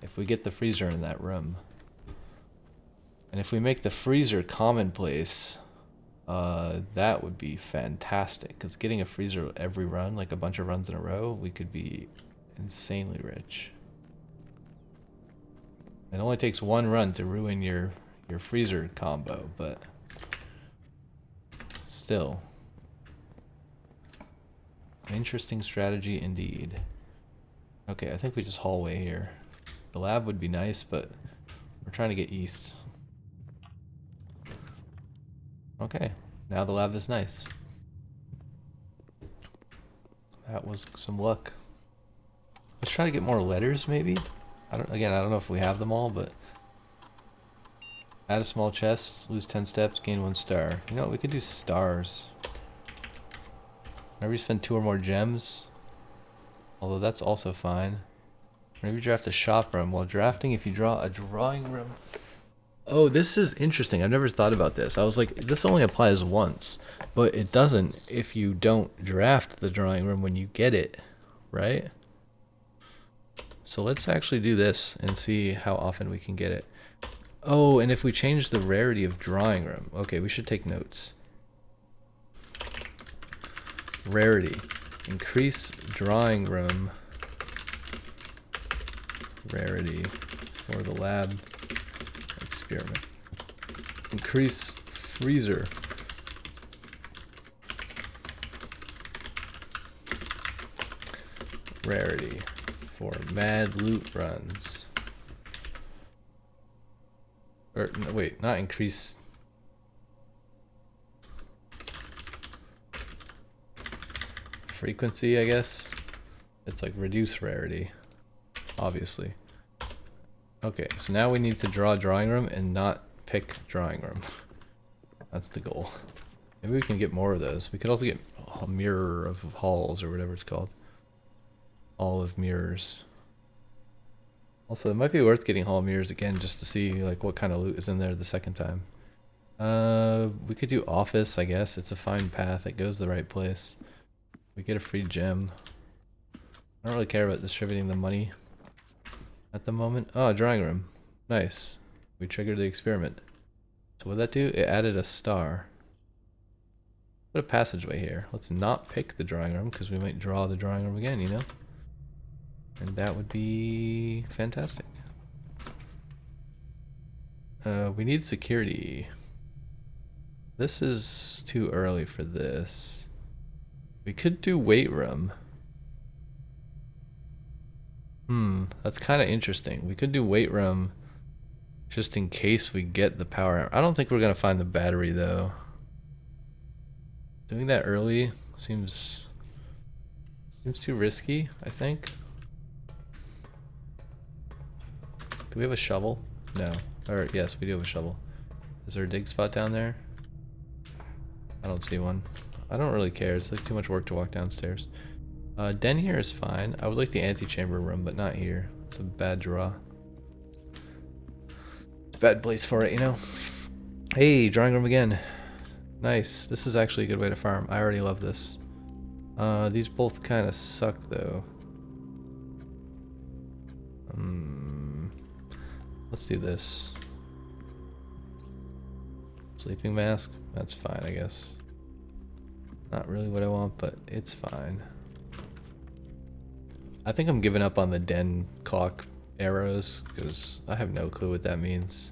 If we get the freezer in that room. And if we make the freezer commonplace, that would be fantastic. Because getting a freezer every run, like a bunch of runs in a row, we could be insanely rich. It only takes one run to ruin your freezer combo, but still. Interesting strategy indeed. Okay, I think we just hallway here. The lab would be nice, but we're trying to get east. Okay, now the lab is nice. That was some luck. Let's try to get more letters, maybe? I don't know if we have them all, but add a small chest, lose 10 steps, gain 1 star. You know what, we could do stars. Whenever you spend 2 or more gems, although that's also fine. Maybe draft a shop room. While drafting, if you draw a drawing room. Oh, this is interesting. I've never thought about this. I was like, this only applies once, but it doesn't if you don't draft the drawing room when you get it, right? So let's actually do this and see how often we can get it. Oh, and if we change the rarity of drawing room. Okay, we should take notes. Rarity. Increase drawing room rarity for the lab experiment. Increase freezer rarity for mad loot runs. Or no, wait, not increase. Frequency, I guess. It's like reduce rarity, obviously. Okay, so now we need to draw a drawing room and not pick drawing room. That's the goal. Maybe we can get more of those. We could also get a mirror of halls or whatever it's called. Hall of mirrors. Also, it might be worth getting hall of mirrors again just to see like what kind of loot is in there the second time. We could do office, I guess. It's a fine path. It goes the right place. We get a free gem. I don't really care about distributing the money at the moment. Oh, drawing room. Nice. We triggered the experiment. So what did that do? It added a star. Put a passageway here. Let's not pick the drawing room because we might draw the drawing room again, you know? And that would be fantastic. We need security. This is too early for this. We could do weight room. That's kind of interesting. We could do weight room just in case we get the power. I don't think we're gonna find the battery though. Doing that early seems too risky, I think. Do we have a shovel? No. Or yes, we do have a shovel. Is there a dig spot down there? I don't see one. I don't really care. It's like too much work to walk downstairs. Den here is fine. I would like the antechamber room, but not here. It's a bad draw. It's a bad place for it, you know? Hey, drawing room again. Nice. This is actually a good way to farm. I already love this. These both kind of suck, though. Let's do this. Sleeping mask? That's fine, I guess. Not really what I want, but it's fine. I think I'm giving up on the den clock arrows, because I have no clue what that means.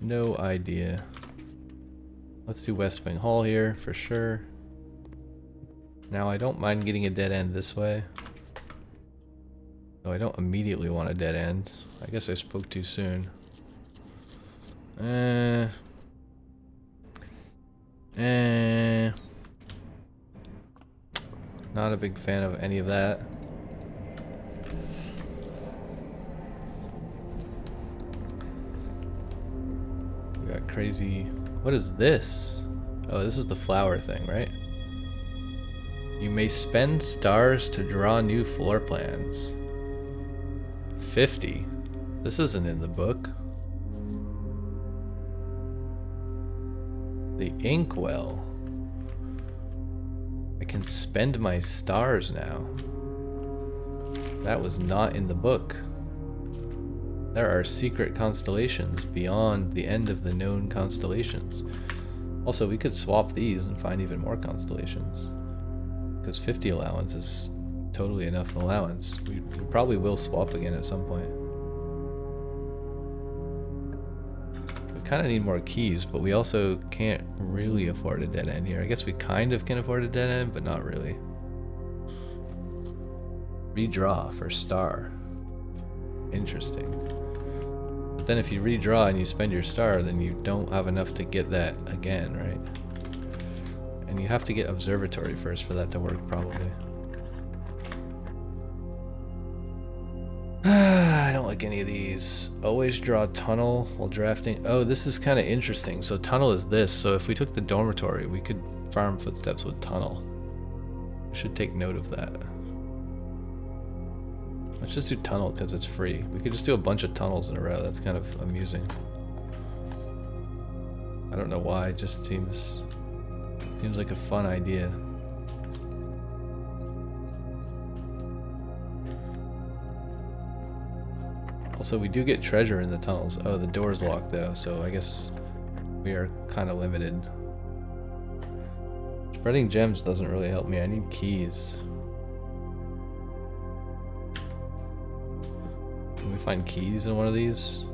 No idea. Let's do West Wing Hall here, for sure. Now, I don't mind getting a dead end this way. No, I don't immediately want a dead end. I guess I spoke too soon. Not a big fan of any of that. We got crazy. What is this? Oh, this is the flower thing, right? You may spend stars to draw new floor plans. 50. This isn't in the book. The inkwell. I can spend my stars now. That was not in the book. There are secret constellations beyond the end of the known constellations. Also, we could swap these and find even more constellations. Because 50 allowance is totally enough allowance. We probably will swap again at some point. We kind of need more keys, but we also can't really afford a dead end here. I guess we kind of can afford a dead end, but not really. Redraw for star. Interesting. But then if you redraw and you spend your star, then you don't have enough to get that again, right? And you have to get observatory first for that to work, probably. I don't like any of these. Always draw tunnel while drafting. Oh, this is kind of interesting. So tunnel is this. So if we took the dormitory, we could farm footsteps with tunnel. We should take note of that. Let's just do tunnel because it's free. We could just do a bunch of tunnels in a row. That's kind of amusing. I don't know why. It just seems like a fun idea. Also, we do get treasure in the tunnels. Oh, the door's locked though, so I guess we are kind of limited. Spreading gems doesn't really help me. I need keys. Can we find keys in one of these?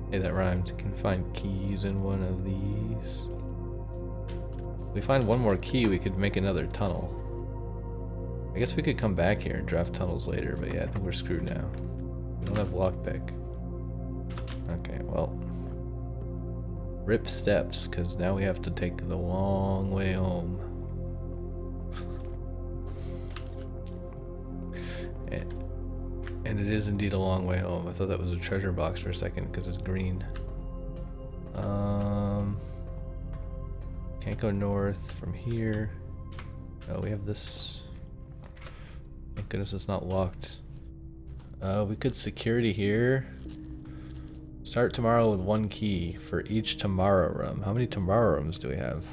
Hey, that rhymed. Can find keys in one of these. If we find one more key, we could make another tunnel. I guess we could come back here and draft tunnels later, but yeah, I think we're screwed now. We don't have lockpick. Okay, well. Rip steps, because now we have to take the long way home. And it is indeed a long way home. I thought that was a treasure box for a second because it's green. Can't go north from here. Oh, we have this. Thank goodness it's not locked. We could security here. Start tomorrow with 1 key for each tomorrow room. How many tomorrow rooms do we have?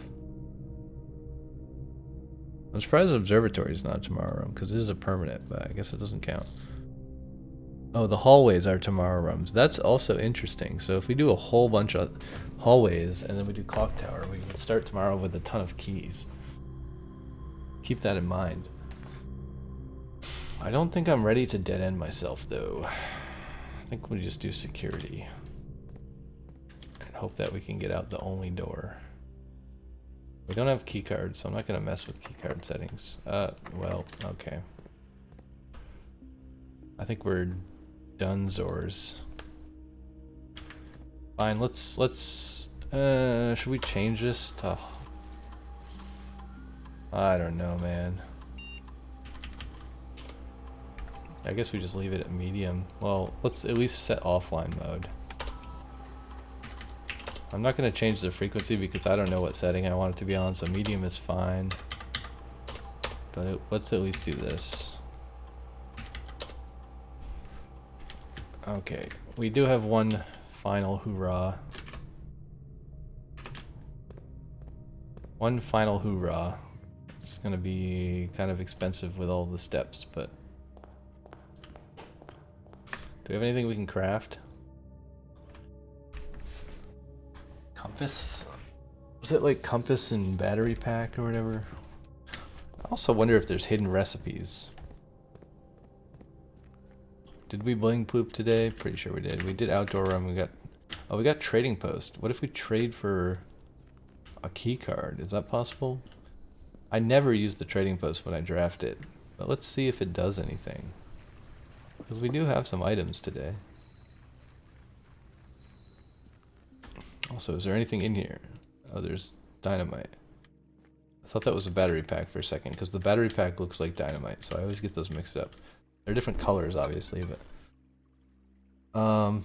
I'm surprised observatory is not a tomorrow room because it is a permanent, but I guess it doesn't count. Oh, the hallways are tomorrow rooms. That's also interesting. So if we do a whole bunch of hallways and then we do clock tower, we would start tomorrow with a ton of keys. Keep that in mind. I don't think I'm ready to dead end myself though. I think we just do security. And hope that we can get out the only door. We don't have key cards, so I'm not gonna mess with key card settings. Well, okay. I think we're Dunzors. Fine, let's should we change this to, I don't know, man. I guess we just leave it at medium. Well, let's at least set offline mode. I'm not going to change the frequency because I don't know what setting I want it to be on, so medium is fine. But let's at least do this. Okay, we do have one final hoorah. One final hoorah. It's gonna be kind of expensive with all the steps, but... Do we have anything we can craft? Compass? Was it like compass and battery pack or whatever? I also wonder if there's hidden recipes. Did we bling poop today? Pretty sure we did. We did outdoor room. We got trading post. What if we trade for a key card? Is that possible? I never use the trading post when I draft it, but let's see if it does anything. Because we do have some items today. Also, is there anything in here? Oh, there's dynamite. I thought that was a battery pack for a second, because the battery pack looks like dynamite, so I always get those mixed up. They're different colors, obviously, but...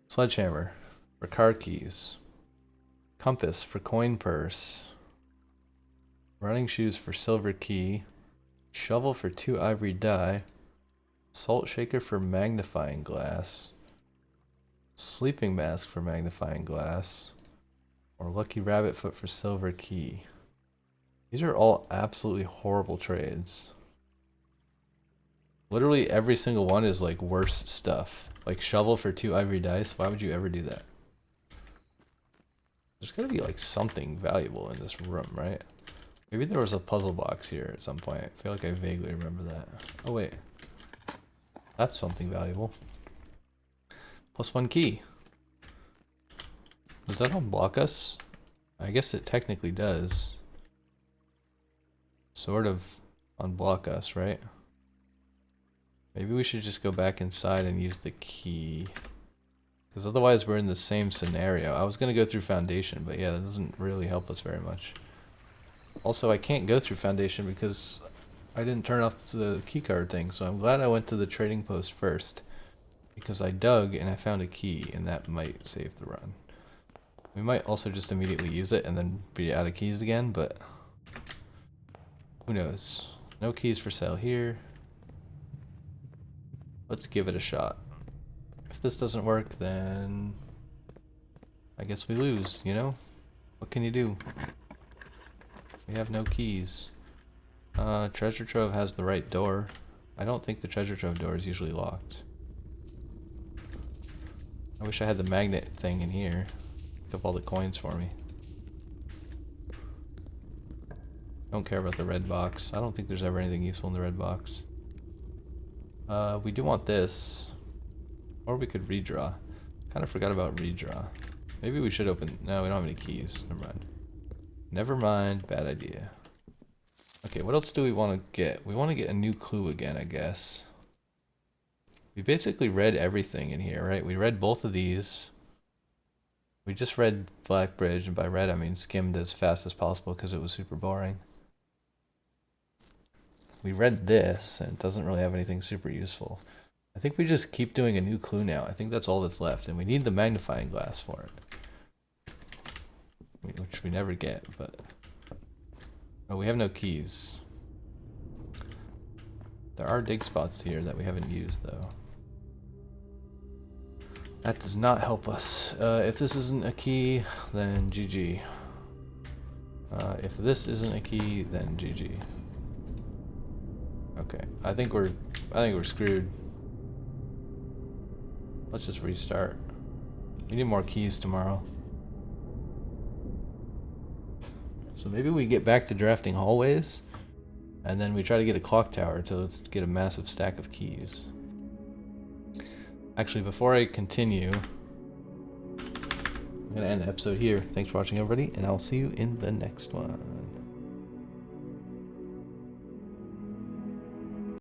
Sledgehammer for card keys. Compass for coin purse. Running shoes for silver key. Shovel for 2 ivory dye. Salt shaker for magnifying glass. Sleeping mask for magnifying glass. Or lucky rabbit foot for silver key. These are all absolutely horrible trades. Literally every single one is like worse stuff. Like shovel for 2 ivory dice. Why would you ever do that? There's gotta be like something valuable in this room, right? Maybe there was a puzzle box here at some point. I feel like I vaguely remember that. Oh wait. That's something valuable. +1 key. Does that unblock us? I guess it technically does. Sort of unblock us, right? Maybe we should just go back inside and use the key. Because otherwise we're in the same scenario. I was going to go through Foundation, but yeah, that doesn't really help us very much. Also, I can't go through Foundation because I didn't turn off the keycard thing, so I'm glad I went to the trading post first. Because I dug and I found a key, and that might save the run. We might also just immediately use it and then be out of keys again, but who knows. No keys for sale here. Let's give it a shot. If this doesn't work, then I guess we lose, you know? What can you do? We have no keys. Treasure trove has the right door. I don't think the treasure trove door is usually locked. I wish I had the magnet thing in here. Pick up all the coins for me. Don't care about the red box. I don't think there's ever anything useful in the red box. We do want this. Or we could redraw. Kind of forgot about redraw. Maybe we should open... No, we don't have any keys. Never mind. Never mind. Bad idea. Okay, what else do we want to get? We want to get a new clue again, I guess. We basically read everything in here, right? We read both of these. We just read Black Bridge, and by read I mean skimmed as fast as possible because it was super boring. We read this, and it doesn't really have anything super useful. I think we just keep doing a new clue now. I think that's all that's left, and we need the magnifying glass for it. Which we never get, but... Oh, we have no keys. There are dig spots here that we haven't used, though. That does not help us. If this isn't a key, then GG. If this isn't a key, then GG. Okay, I think we're screwed. Let's just restart. We need more keys tomorrow. So maybe we get back to drafting hallways, and then we try to get a clock tower to let's get a massive stack of keys. Actually, before I continue, I'm gonna end the episode here. Thanks for watching, everybody, and I'll see you in the next one.